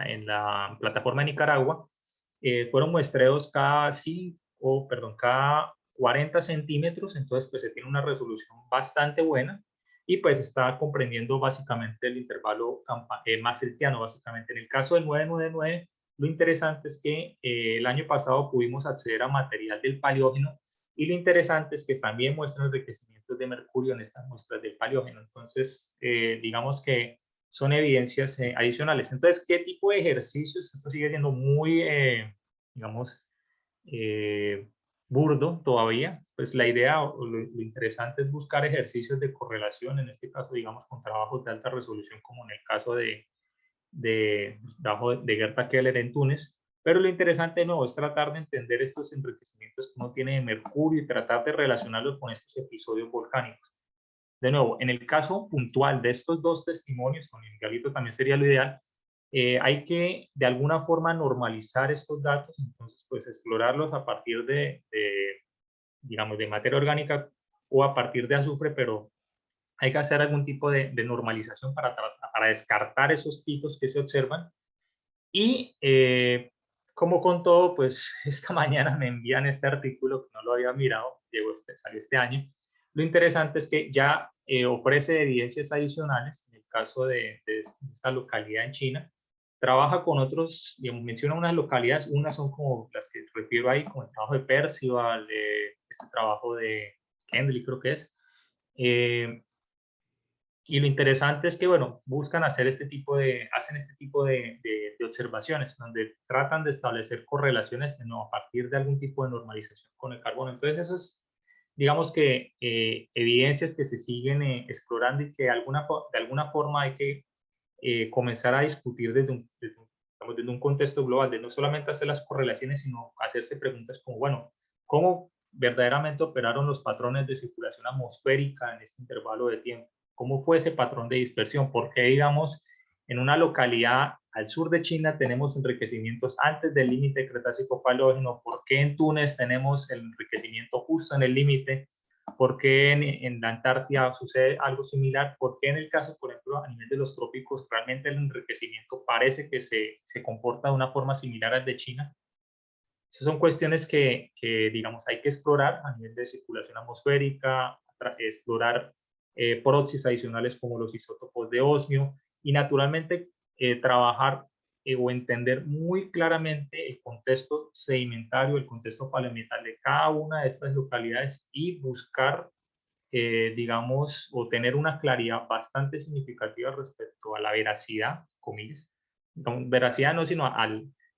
en la plataforma de Nicaragua. Fueron muestreos cada 40 centímetros, entonces pues se tiene una resolución bastante buena y pues está comprendiendo básicamente el intervalo maastrichtiano. Básicamente en el caso del 999, lo interesante es que el año pasado pudimos acceder a material del Paleógeno, y lo interesante es que también muestran enriquecimientos de mercurio en estas muestras del Paleógeno. Entonces, digamos que son evidencias adicionales. Entonces, ¿qué tipo de ejercicios? Esto sigue siendo muy, digamos, eh, burdo todavía. Pues la idea o lo interesante es buscar ejercicios de correlación, en este caso, digamos, con trabajos de alta resolución, como en el caso de Gerta Keller en Túnez. Pero lo interesante no es tratar de entender estos enriquecimientos que uno tiene de mercurio y tratar de relacionarlos con estos episodios volcánicos. De nuevo, en el caso puntual de estos dos testimonios, con el Miguelito también sería lo ideal, hay que de alguna forma normalizar estos datos, entonces pues explorarlos a partir digamos, de materia orgánica o a partir de azufre, pero hay que hacer algún tipo de normalización para descartar esos picos que se observan. Y como con todo, pues esta mañana me envían este artículo que no lo había mirado, salió este año. Lo interesante es que ya ofrece evidencias adicionales, en el caso de esta localidad en China. Trabaja con otros, digamos, menciona unas localidades, unas son como las que refiero ahí, como el trabajo de Percival, este trabajo de Kendley creo que es. Y lo interesante es que, bueno, buscan hacer hacen este tipo de observaciones, donde tratan de establecer correlaciones a partir de algún tipo de normalización con el carbono. Entonces, eso es, digamos que, evidencias que se siguen explorando y que de alguna forma hay que comenzar a discutir desde un contexto global, de no solamente hacer las correlaciones, sino hacerse preguntas como, bueno, ¿cómo verdaderamente operaron los patrones de circulación atmosférica en este intervalo de tiempo? ¿Cómo fue ese patrón de dispersión? ¿Por qué, digamos, en una localidad al sur de China tenemos enriquecimientos antes del límite Cretácico-Paleógeno? ¿Por qué en Túnez tenemos el enriquecimiento justo en el límite? ¿Por qué en la Antártida sucede algo similar? ¿Por qué en el caso, por ejemplo, a nivel de los trópicos, realmente el enriquecimiento parece que se comporta de una forma similar al de China? Esas son cuestiones digamos, hay que explorar a nivel de circulación atmosférica, explorar proxies adicionales como los isótopos de osmio y, naturalmente, trabajar o entender muy claramente el contexto sedimentario, el contexto paleometal de cada una de estas localidades y buscar, digamos, o tener una claridad bastante significativa respecto a la veracidad, comillas, no, veracidad no, sino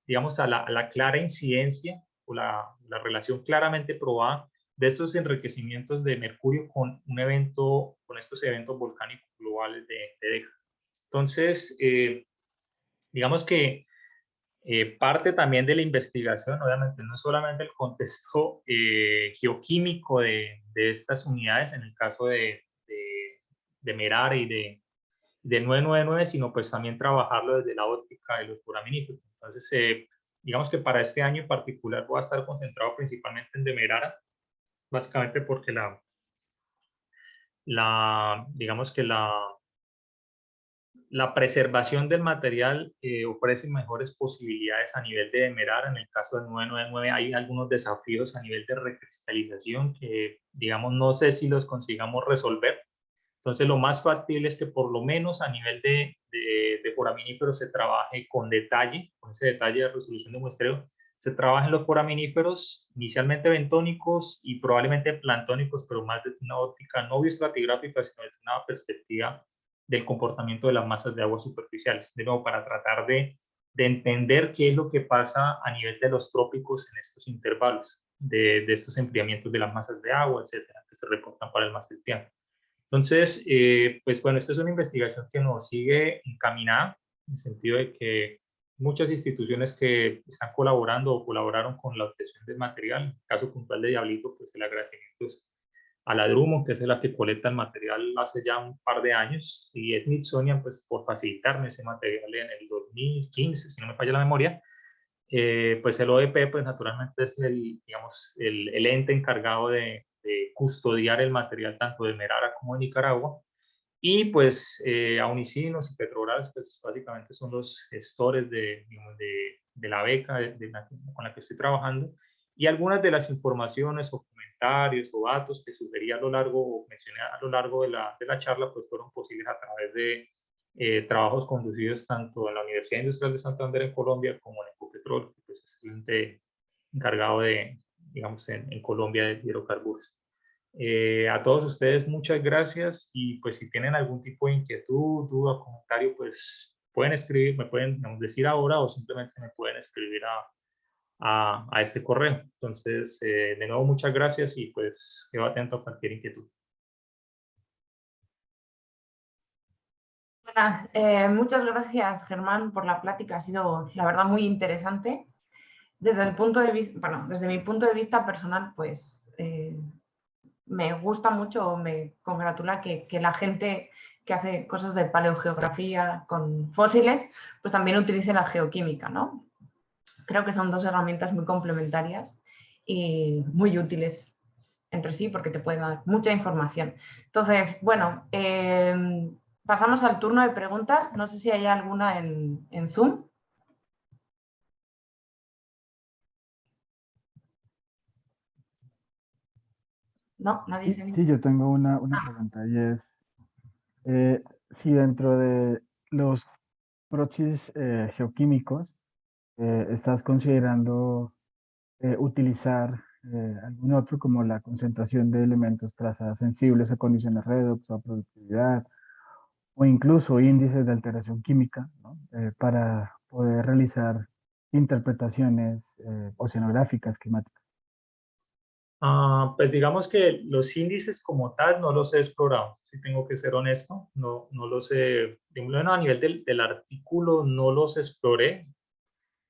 digamos, a la clara incidencia o la relación claramente probada de estos enriquecimientos de mercurio con estos eventos volcánicos globales de décadas. Entonces, digamos que parte también de la investigación, obviamente, no solamente el contexto geoquímico de estas unidades, en el caso de Merari y de 999, sino pues también trabajarlo desde la óptica de los foraminíferos. Entonces, digamos que para este año en particular voy a estar concentrado principalmente en Demerara, básicamente porque digamos que la preservación del material ofrece mejores posibilidades a nivel de Demerara. En el caso del 999 hay algunos desafíos a nivel de recristalización que, digamos, no sé si los consigamos resolver. Entonces, lo más factible es que por lo menos a nivel de foraminíferos se trabaje con detalle, con ese detalle de resolución de muestreo, se trabajen los foraminíferos inicialmente bentónicos y probablemente planctónicos, pero más desde una óptica no bioestratigráfica, sino desde una perspectiva del comportamiento de las masas de agua superficiales, de nuevo para tratar de entender qué es lo que pasa a nivel de los trópicos en estos intervalos, de estos enfriamientos de las masas de agua, etcétera, que se reportan para el maastrichtiano. Entonces, pues bueno, esta es una investigación que nos sigue encaminada, en el sentido de que muchas instituciones que están colaborando o colaboraron con la obtención del material, en el caso puntual de Diablito, pues el agradecimiento es a la Drummond, que es la que colecta el material hace ya un par de años, y Smithsonian, pues por facilitarme ese material en el 2015, si no me falla la memoria. Pues el OEP, pues naturalmente es digamos, el ente encargado de custodiar el material tanto de Merara como de Nicaragua. Y pues Aunicinos y Petrobras, pues básicamente son los gestores digamos, de la beca con la que estoy trabajando. Y algunas de las informaciones o comentarios o datos que sugerí a lo largo, o mencioné a lo largo de la charla, pues fueron posibles a través de trabajos conducidos tanto en la Universidad Industrial de Santander en Colombia como en Ecopetrol, que pues es el ente encargado de, digamos, en Colombia de hidrocarburos. A todos ustedes muchas gracias y pues si tienen algún tipo de inquietud, duda, comentario, pues pueden escribir, me pueden digamos, decir ahora o simplemente me pueden escribir a este correo. Entonces, de nuevo muchas gracias y pues quedo atento a cualquier inquietud. Muchas gracias, Germán, por la plática. Ha sido, la verdad, muy interesante. Desde el punto de vista, bueno, desde mi punto de vista personal, pues me gusta mucho, me congratula que la gente que hace cosas de paleogeografía con fósiles, pues también utilice la geoquímica, ¿no? Creo que son dos herramientas muy complementarias y muy útiles entre sí porque te pueden dar mucha información. Entonces, bueno, pasamos al turno de preguntas. No sé si hay alguna en Zoom. No, nadie se Sí, yo tengo una pregunta y es si dentro de los proxies geoquímicos estás considerando utilizar algún otro como la concentración de elementos traza sensibles a condiciones redox o a productividad o incluso índices de alteración química, ¿no? Para poder realizar interpretaciones oceanográficas, climáticas. Pues digamos que los índices como tal no los he explorado, si tengo que ser honesto, no los he, bueno, a nivel del artículo no los exploré,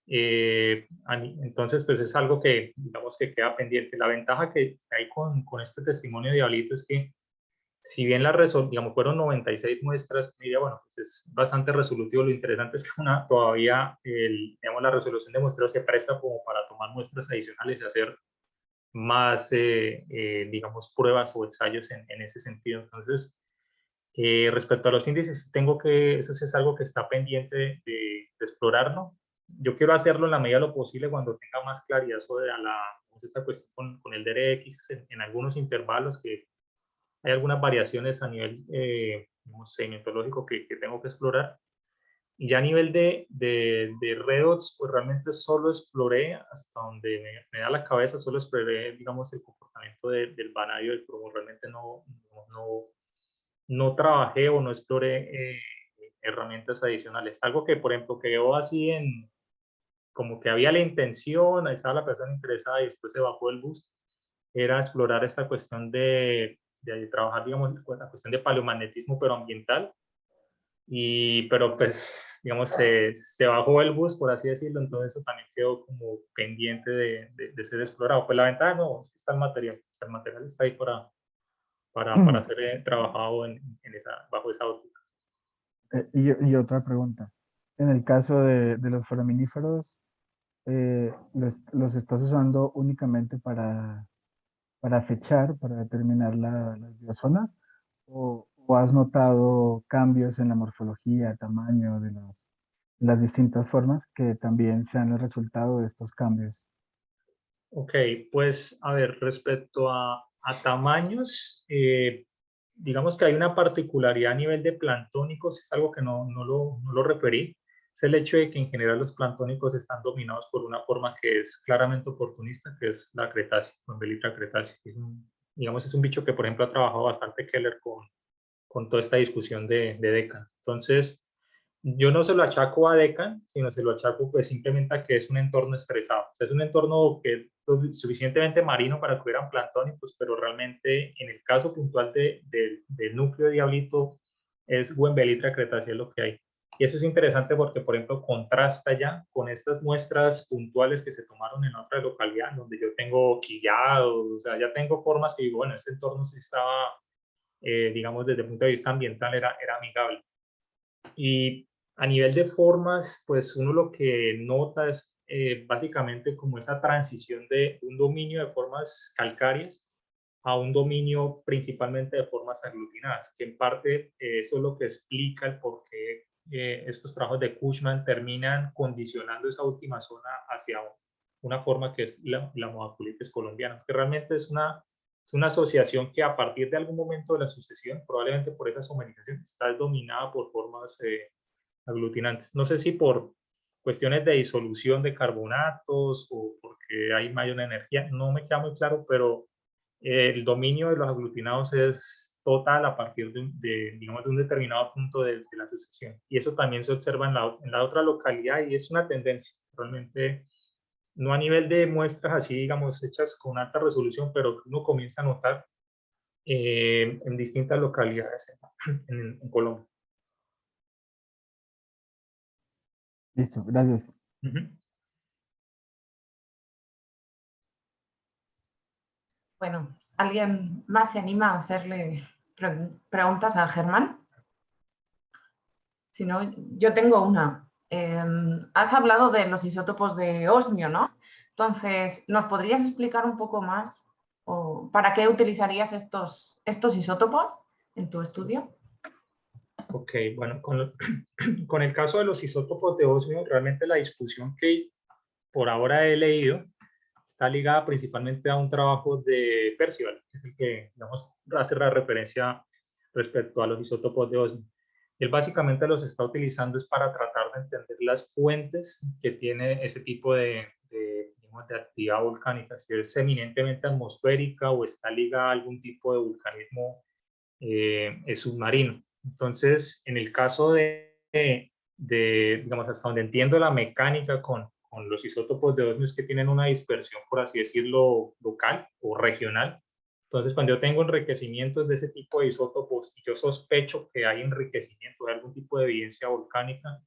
entonces pues es algo que digamos que queda pendiente. La ventaja que hay con este testimonio de Diablito es que si bien digamos, fueron 96 muestras, mira, bueno, pues es bastante resolutivo. Lo interesante es que todavía, digamos, la resolución de muestras se presta como para tomar muestras adicionales y hacer más, digamos, pruebas o ensayos en ese sentido. Entonces, respecto a los índices, eso sí es algo que está pendiente de explorarlo. Yo quiero hacerlo en la medida de lo posible cuando tenga más claridad sobre esta cuestión con el DRX en algunos intervalos que hay algunas variaciones a nivel sedimentológico que tengo que explorar. Y ya a nivel de redox, pues realmente solo exploré hasta donde me da la cabeza, solo exploré, digamos, el comportamiento del vanadio del plomo. Realmente no trabajé o no exploré herramientas adicionales. Algo que, por ejemplo, que veo así como que había la intención, ahí estaba la persona interesada y después se bajó el bus, era explorar esta cuestión de trabajar, digamos, la cuestión de paleomagnetismo, pero ambiental. Pero pues, digamos, se bajó el bus, por así decirlo, entonces eso también quedó como pendiente de ser explorado. Pues la ventaja no, es que está el material está ahí para ser trabajado bajo esa óptica. Y otra pregunta. En el caso de los foraminíferos, los estás usando únicamente para fechar, para determinar las biozonas? O has notado cambios en la morfología, tamaño de las distintas formas que también sean el resultado de estos cambios? Ok, pues a ver, respecto a tamaños, digamos que hay una particularidad a nivel de planctónicos, es algo que no lo referí, es el hecho de que en general los planctónicos están dominados por una forma que es claramente oportunista, que es la cretácea, Umbellitra cretácea. Digamos, es un bicho que, por ejemplo, ha trabajado bastante Keller con toda esta discusión de Decan. Entonces, yo no se lo achaco a Decan, sino se lo achaco pues simplemente a que es un entorno estresado. O sea, es un entorno que es lo suficientemente marino para que hubieran planctónicos, pero realmente en el caso puntual del núcleo de Diablito es Umbellitra cretácea lo que hay. Y eso es interesante porque, por ejemplo, contrasta ya con estas muestras puntuales que se tomaron en otra localidad, donde yo tengo quillados, o sea, ya tengo formas que digo, bueno, este entorno sí estaba, digamos, desde el punto de vista ambiental era amigable. Y a nivel de formas, pues uno lo que nota es básicamente como esa transición de un dominio de formas calcáreas a un dominio principalmente de formas aglutinadas, que en parte eso es lo que explica el por qué estos trabajos de Cushman terminan condicionando esa última zona hacia una forma que es la modaculitis colombiana, que realmente es una asociación que a partir de algún momento de la sucesión, probablemente por esa somatización, está dominada por formas aglutinantes. No sé si por cuestiones de disolución de carbonatos o porque hay mayor energía, no me queda muy claro, pero el dominio de los aglutinados es total a partir digamos, de un determinado punto de la sucesión. Y eso también se observa en la otra localidad y es una tendencia, realmente no a nivel de muestras así, digamos, hechas con alta resolución, pero que uno comienza a notar en distintas localidades en Colombia. Listo, gracias. Bueno, ¿alguien más se anima a hacerle preguntas a Germán? Si no, yo tengo una. Has hablado de los isótopos de osmio, ¿no? Entonces, ¿nos podrías explicar un poco más o para qué utilizarías estos isótopos en tu estudio? Ok, bueno, con el caso de los isótopos de osmio, realmente la discusión que por ahora he leído está ligada principalmente a un trabajo de Percival, que es el que, digamos, hace la referencia respecto a los isótopos de osmio. Él básicamente los está utilizando es para tratar de entender las fuentes que tiene ese tipo digamos, de actividad volcánica, si es eminentemente atmosférica o está ligada a algún tipo de vulcanismo submarino. Entonces, en el caso digamos, hasta donde entiendo la mecánica con los isótopos de osmio es que tienen una dispersión, por así decirlo, local o regional. Entonces, cuando yo tengo enriquecimientos de ese tipo de isótopos y yo sospecho que hay enriquecimiento de algún tipo de evidencia volcánica,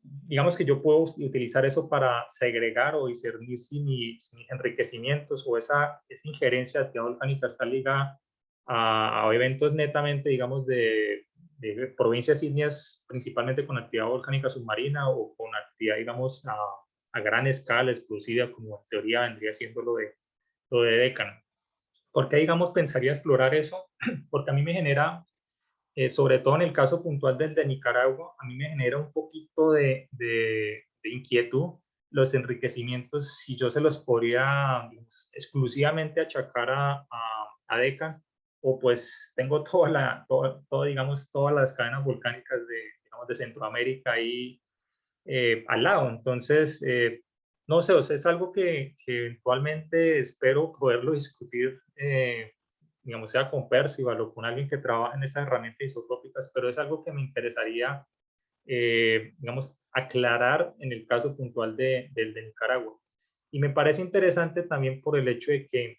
digamos que yo puedo utilizar eso para segregar o discernir si mis enriquecimientos o esa injerencia de actividad volcánica está ligada a eventos netamente, digamos, de provincias ígneas, principalmente con actividad volcánica submarina o con actividad, digamos, a gran escala explosiva, como en teoría vendría siendo lo de Deccan. ¿Por qué, digamos, pensaría explorar eso? Porque a mí me genera, sobre todo en el caso puntual del de Nicaragua, a mí me genera un poquito de inquietud los enriquecimientos, si yo se los podría, digamos, exclusivamente achacar a Deccan, o pues tengo digamos, todas las cadenas volcánicas digamos, de Centroamérica ahí al lado. Entonces, no sé, o sea, es algo que eventualmente espero poderlo discutir, digamos, sea con Percival o con alguien que trabaja en esas herramientas isotrópicas, pero es algo que me interesaría, digamos, aclarar en el caso puntual de Nicaragua. Y me parece interesante también por el hecho de que,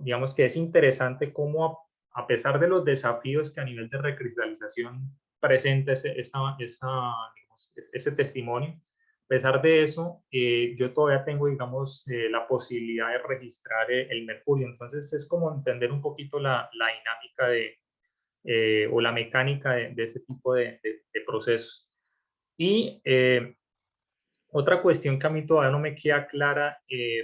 digamos, que es interesante cómo a pesar de los desafíos que a nivel de recristalización presenta ese testimonio, a pesar de eso, yo todavía tengo, digamos, la posibilidad de registrar el mercurio. Entonces es como entender un poquito la dinámica o la mecánica de ese tipo de procesos. Y otra cuestión que a mí todavía no me queda clara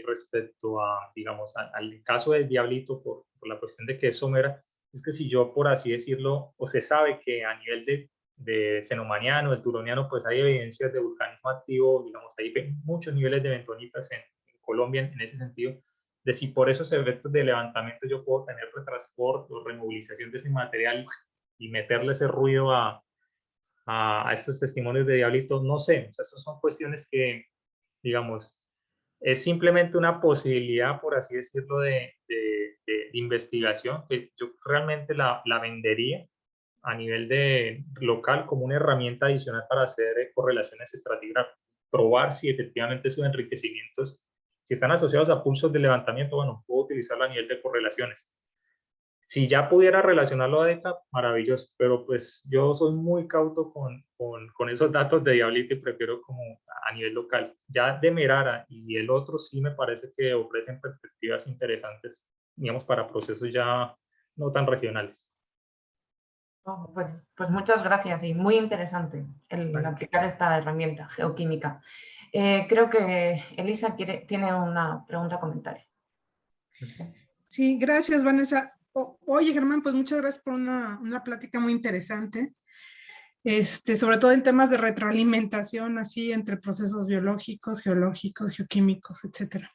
respecto a, digamos, al caso del Diablito por la cuestión de que es somera, es que si yo, por así decirlo, o se sabe que a nivel de cenomaniano, de turoniano, pues hay evidencias de vulcanismo activo, digamos, hay muchos niveles de bentonitas en Colombia en ese sentido, de si por esos efectos de levantamiento yo puedo tener retransporte o removilización de ese material y meterle ese ruido a estos testimonios de Diablito, no sé, o sea, esas son cuestiones que, digamos, es simplemente una posibilidad, por así decirlo, de investigación, que yo realmente la vendería a nivel de local como una herramienta adicional para hacer correlaciones estratigráficas, probar si efectivamente esos enriquecimientos, si están asociados a pulsos de levantamiento, bueno, puedo utilizarlo a nivel de correlaciones. Si ya pudiera relacionarlo a DECA, maravilloso, pero pues yo soy muy cauto con esos datos de Diablito y prefiero como a nivel local. Ya de Merara y el otro sí me parece que ofrecen perspectivas interesantes, digamos, para procesos ya no tan regionales. Oh, pues muchas gracias y muy interesante el Vale. aplicar esta herramienta geoquímica. Creo que Elisa tiene una pregunta, comentario. Sí, gracias, Vanessa. Oye, Germán, pues muchas gracias por una plática muy interesante. Sobre todo en temas de retroalimentación, así entre procesos biológicos, geológicos, geoquímicos, etcétera.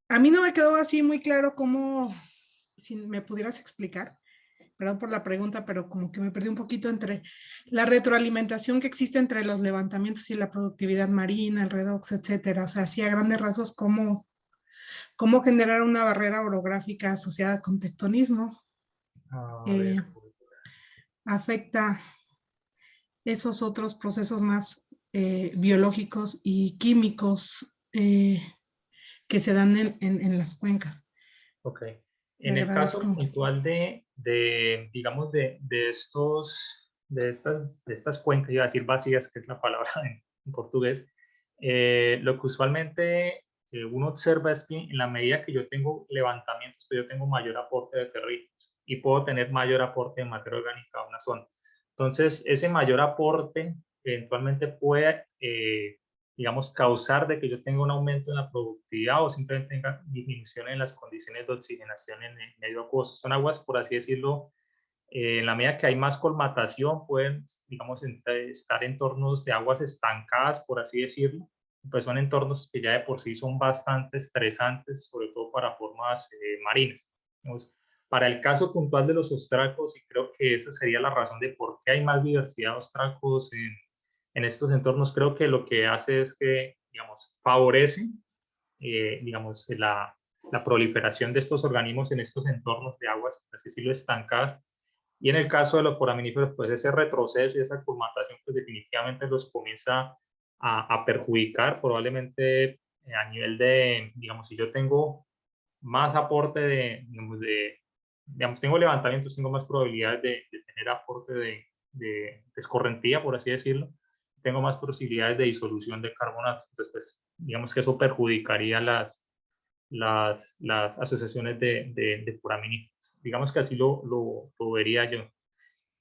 A mí no me quedó así muy claro cómo, si me pudieras explicar, perdón por la pregunta, pero como que me perdí un poquito entre la retroalimentación que existe entre los levantamientos y la productividad marina, el redox, etcétera. O sea, así a grandes rasgos, cómo generar una barrera orográfica asociada con tectonismo. Afecta esos otros procesos más biológicos y químicos que se dan en las cuencas. Ok. Te En el caso agradezco mucho. puntual digamos, de estas cuencas, iba a decir vacías, que es la palabra en portugués, lo que usualmente uno observa es que en la medida que yo tengo levantamientos, pues yo tengo mayor aporte de territorios y puedo tener mayor aporte de materia orgánica a una zona. Entonces, ese mayor aporte eventualmente puede, digamos, causar de que yo tenga un aumento en la productividad o simplemente tenga disminución en las condiciones de oxigenación en el medio acuoso. Son aguas, por así decirlo, en la medida que hay más colmatación, pueden, digamos, estar en entornos de aguas estancadas, por así decirlo. Pues son entornos que ya de por sí son bastante estresantes, sobre todo para formas marinas. Digamos, para el caso puntual de los ostracos, y creo que esa sería la razón de por qué hay más diversidad de ostracos en estos entornos, creo que lo que hace es que, digamos, favorece, digamos, la proliferación de estos organismos en estos entornos de aguas, por así decirlo, estancadas. Y en el caso de los foraminíferos, pues ese retroceso y esa colmatación, pues definitivamente los comienza a perjudicar, probablemente a nivel de, digamos, si yo tengo más aporte digamos, tengo levantamientos, tengo más probabilidades de tener aporte de escorrentía, por así decirlo, tengo más posibilidades de disolución de carbonatos. Entonces, pues, digamos que eso perjudicaría las asociaciones de foraminíferos. Digamos que así lo vería yo.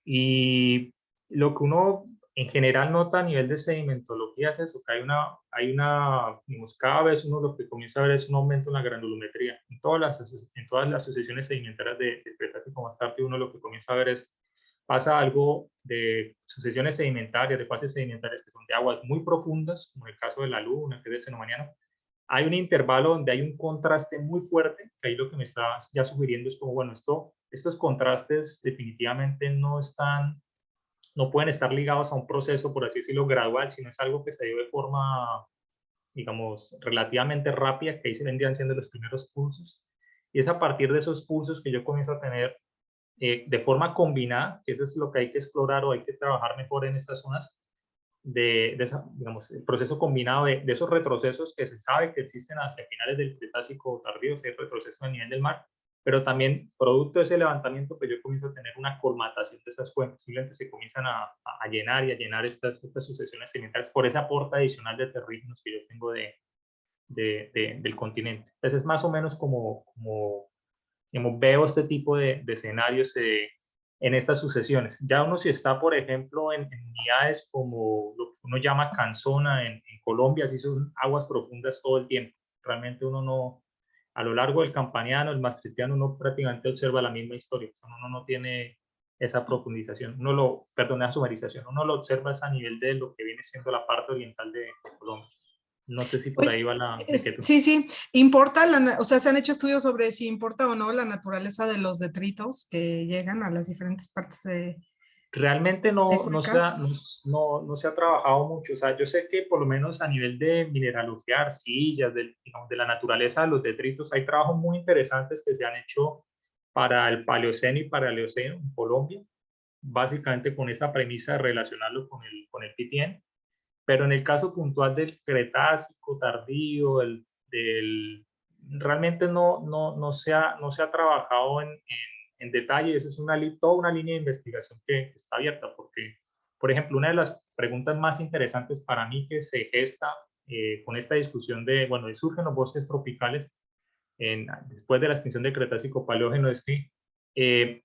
Y lo que uno en general nota a nivel de sedimentología es eso, que digamos, cada vez uno lo que comienza a ver es un aumento en la granulometría. En todas las asociaciones sedimentarias de Cretácico más tardío, uno lo que comienza a ver pasa algo de sucesiones sedimentarias, de fases sedimentarias que son de aguas muy profundas, como en el caso de la Luna, que es de Cenomaniano. Hay un intervalo donde hay un contraste muy fuerte, que ahí lo que me está ya sugiriendo es como, bueno, estos contrastes definitivamente no pueden estar ligados a un proceso, por así decirlo, gradual, sino es algo que se dio de forma, digamos, relativamente rápida, que ahí se vendrían siendo los primeros pulsos. Y es a partir de esos pulsos que yo comienzo a tener de forma combinada, que eso es lo que hay que explorar o hay que trabajar mejor en estas zonas, digamos, el proceso combinado de esos retrocesos que se sabe que existen hacia finales del Cretácico tardío, ese retroceso a nivel del mar, pero también producto de ese levantamiento, pues yo comienzo a tener una colmatación de estas cuencas, simplemente se comienzan a llenar y a llenar estas sucesiones sedimentarias por ese aporte adicional de terrígenos que yo tengo del continente. Entonces es más o menos como digamos, veo este tipo de escenarios en estas sucesiones. Ya uno si está, por ejemplo, en unidades como lo que uno llama canzona en Colombia, así son aguas profundas todo el tiempo. Realmente uno no, a lo largo del Campaniano, el Maastrichtiano, uno prácticamente observa la misma historia. Uno no tiene esa profundización, esa sumerización, uno lo observa a nivel de lo que viene siendo la parte oriental de Colombia. No sé si por ahí va la inquietud. Sí, importa, o sea, se han hecho estudios sobre si importa o no la naturaleza de los detritos que llegan a las diferentes partes de... Realmente no se ha trabajado mucho. O sea, yo sé que por lo menos a nivel de mineralogía, arcillas, digamos, de la naturaleza de los detritos, hay trabajos muy interesantes que se han hecho para el Paleoceno y para el Eoceno en Colombia, básicamente con esa premisa de relacionarlo con el PTN. Pero en el caso puntual del Cretácico tardío, realmente no se ha trabajado en detalle. Eso es toda una línea de investigación que está abierta, porque, por ejemplo, una de las preguntas más interesantes para mí que se gesta con esta discusión bueno, surgen los bosques tropicales después de la extinción del Cretácico Paleógeno es que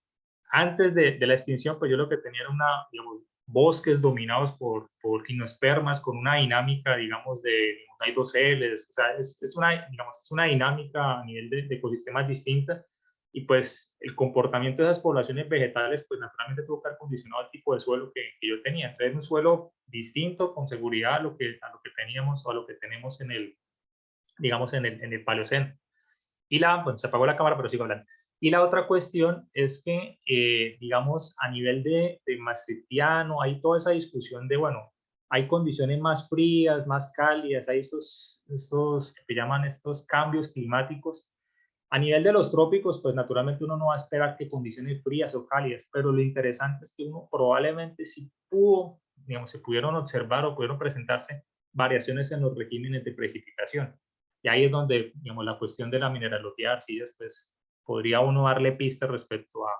antes de la extinción, pues yo lo que tenía era digamos, bosques dominados por gimnospermas con una dinámica, digamos, hay doseles, o sea, es una dinámica a nivel de ecosistemas distinta, y pues el comportamiento de esas poblaciones vegetales, pues naturalmente tuvo que estar condicionado al tipo de suelo que yo tenía. Entonces, un suelo distinto, con seguridad, a lo que teníamos o a lo que tenemos en el, digamos, en el Paleoceno. Y bueno, se apagó la cámara, pero sigo hablando. Y la otra cuestión es que, digamos, a nivel de maastrichtiano, hay toda esa discusión de, bueno, hay condiciones más frías, más cálidas, hay estos que llaman estos cambios climáticos. A nivel de los trópicos, pues naturalmente uno no va a esperar que condiciones frías o cálidas, pero lo interesante es que uno probablemente sí pudo, digamos, se pudieron observar o pudieron presentarse variaciones en los regímenes de precipitación. Y ahí es donde, digamos, la cuestión de la mineralogía de arcillas, pues podría uno darle pistas respecto a,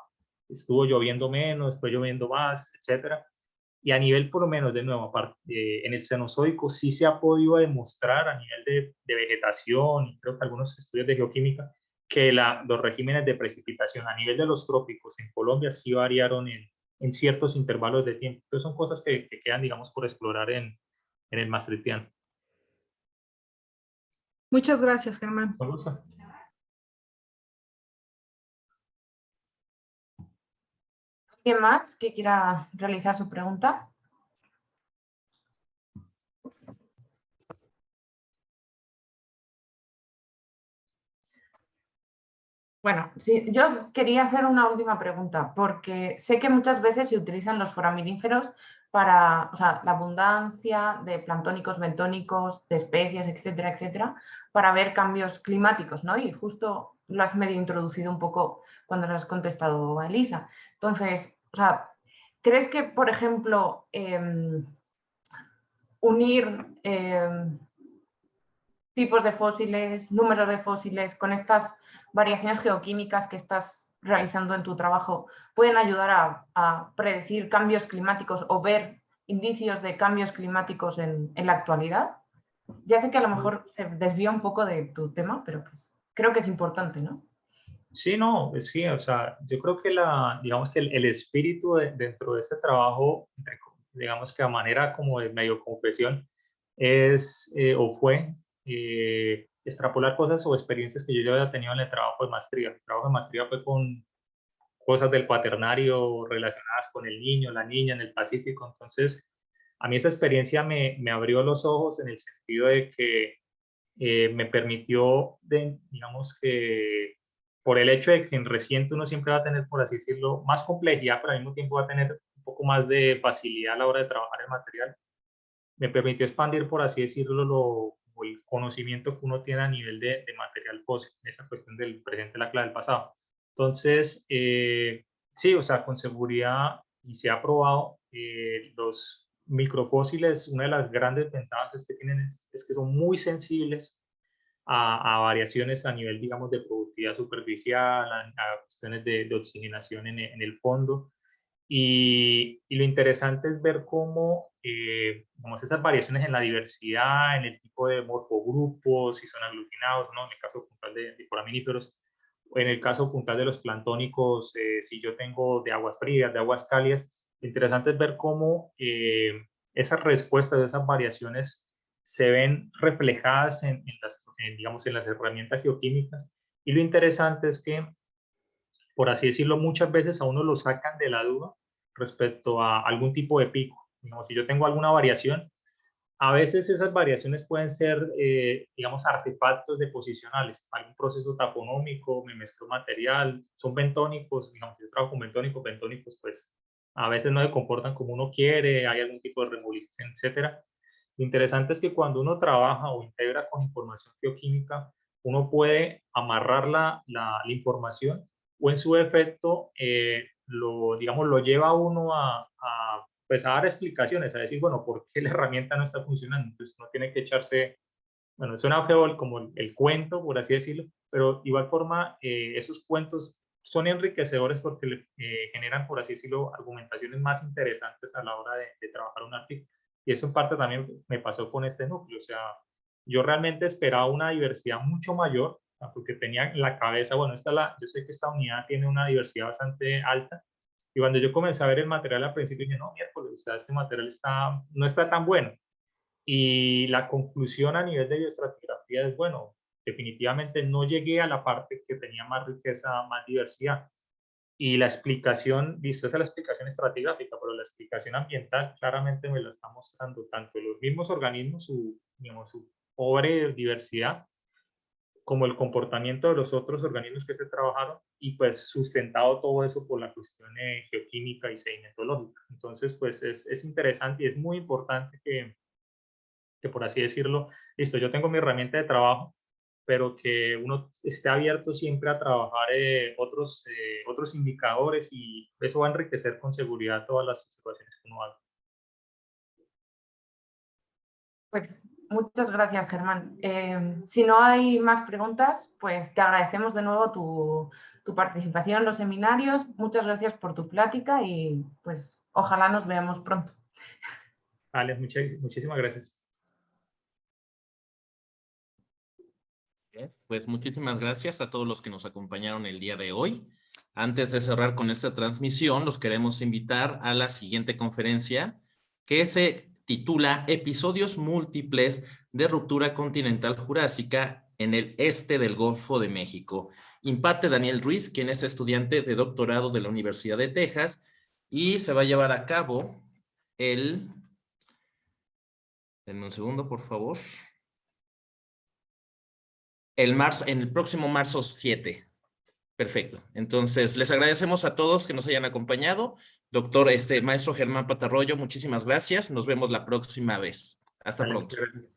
estuvo lloviendo menos, fue lloviendo más, etcétera. Y a nivel, por lo menos, de nuevo, en el Cenozoico sí se ha podido demostrar a nivel de vegetación, y creo que algunos estudios de geoquímica, que los regímenes de precipitación a nivel de los trópicos en Colombia sí variaron en ciertos intervalos de tiempo. Entonces son cosas que quedan, digamos, por explorar en el maastrichtiano. Muchas gracias, Germán. Con gusto. ¿Alguien más que quiera realizar su pregunta? Bueno, sí, yo quería hacer una última pregunta, porque sé que muchas veces se utilizan los foraminíferos para, o sea, la abundancia de planctónicos, bentónicos, de especies, etcétera, etcétera, para ver cambios climáticos, ¿no? Y justo lo has medio introducido un poco cuando lo has contestado a Elisa. Entonces, o sea, ¿crees que, por ejemplo, unir tipos de fósiles, números de fósiles, con estas variaciones geoquímicas que estás realizando en tu trabajo, pueden ayudar a predecir cambios climáticos o ver indicios de cambios climáticos en la actualidad? Ya sé que a lo mejor se desvía un poco de tu tema, pero pues creo que es importante, ¿no? Sí, no, sí, o sea, yo creo que digamos que el espíritu dentro de este trabajo, digamos que a manera como de medio confesión, es o fue extrapolar cosas o experiencias que yo ya había tenido en el trabajo de maestría. El trabajo de maestría fue con cosas del cuaternario relacionadas con el niño, la niña en el Pacífico. Entonces, a mí esa experiencia me abrió los ojos en el sentido de que me permitió, digamos que por el hecho de que en reciente uno siempre va a tener, por así decirlo, más complejidad, pero al mismo tiempo va a tener un poco más de facilidad a la hora de trabajar el material, me permitió expandir, por así decirlo, el conocimiento que uno tiene a nivel de material fósil, esa cuestión del presente, la clave del pasado. Entonces, sí, o sea, con seguridad, y se ha probado, los microfósiles, una de las grandes ventajas que tienen es que son muy sensibles a variaciones a nivel, digamos, de productividad superficial, a cuestiones de oxigenación en el fondo. Y lo interesante es ver cómo esas variaciones en la diversidad, en el tipo de morfogrupos, si son aglutinados, ¿no? En el caso puntual de foraminíferos, o en el caso puntual de los planctónicos, si yo tengo de aguas frías, de aguas cálidas, lo interesante es ver cómo esas respuestas, esas variaciones se ven reflejadas digamos, en las herramientas geoquímicas. Y lo interesante es que, por así decirlo, muchas veces a uno lo sacan de la duda respecto a algún tipo de pico. Digamos, si yo tengo alguna variación, a veces esas variaciones pueden ser, digamos, artefactos deposicionales, algún proceso taponómico, me mezclo material, son bentónicos, digamos, yo trabajo con bentónicos pues a veces no se comportan como uno quiere, hay algún tipo de remolición, etcétera. Lo interesante es que cuando uno trabaja o integra con información geoquímica, uno puede amarrar la información o en su efecto digamos, lo lleva a uno pues a dar explicaciones, a decir, bueno, ¿por qué la herramienta no está funcionando? Entonces uno tiene que echarse, bueno, suena feo como el cuento, por así decirlo, pero de igual forma esos cuentos son enriquecedores porque generan, por así decirlo, argumentaciones más interesantes a la hora de trabajar un artículo. Y eso en parte también me pasó con este núcleo, o sea, yo realmente esperaba una diversidad mucho mayor, porque tenía en la cabeza, bueno, yo sé que esta unidad tiene una diversidad bastante alta, Y cuando yo comencé a ver el material al principio, dije, no, miércoles, o sea, este material no está tan bueno. Y la conclusión a nivel de bioestratigrafía es, bueno, definitivamente no llegué a la parte que tenía más riqueza, más diversidad. Y la explicación, listo, esa es la explicación estratigráfica, pero la explicación ambiental claramente me la está mostrando tanto los mismos organismos, digamos, su pobre diversidad, como el comportamiento de los otros organismos que se trabajaron, y pues sustentado todo eso por la cuestión geoquímica y sedimentológica. Entonces, pues es interesante y es muy importante que por así decirlo, listo, yo tengo mi herramienta de trabajo, pero que uno esté abierto siempre a trabajar otros indicadores, y eso va a enriquecer con seguridad todas las observaciones que uno haga. Pues muchas gracias, Germán. Si no hay más preguntas, pues te agradecemos de nuevo tu participación en los seminarios. Muchas gracias por tu plática y pues ojalá nos veamos pronto. Vale, muchísimas gracias. Pues muchísimas gracias a todos los que nos acompañaron el día de hoy. Antes de cerrar con esta transmisión, los queremos invitar a la siguiente conferencia, que se titula Episodios múltiples de ruptura continental jurásica en el este del Golfo de México. Imparte Daniel Ruiz, quien es estudiante de doctorado de la Universidad de Texas, y se va a llevar a cabo denme un segundo, por favor. En el próximo marzo 7. Perfecto. Entonces, les agradecemos a todos que nos hayan acompañado. Doctor, maestro Germán Patarroyo, muchísimas gracias. Nos vemos la próxima vez. Hasta pronto. Gracias.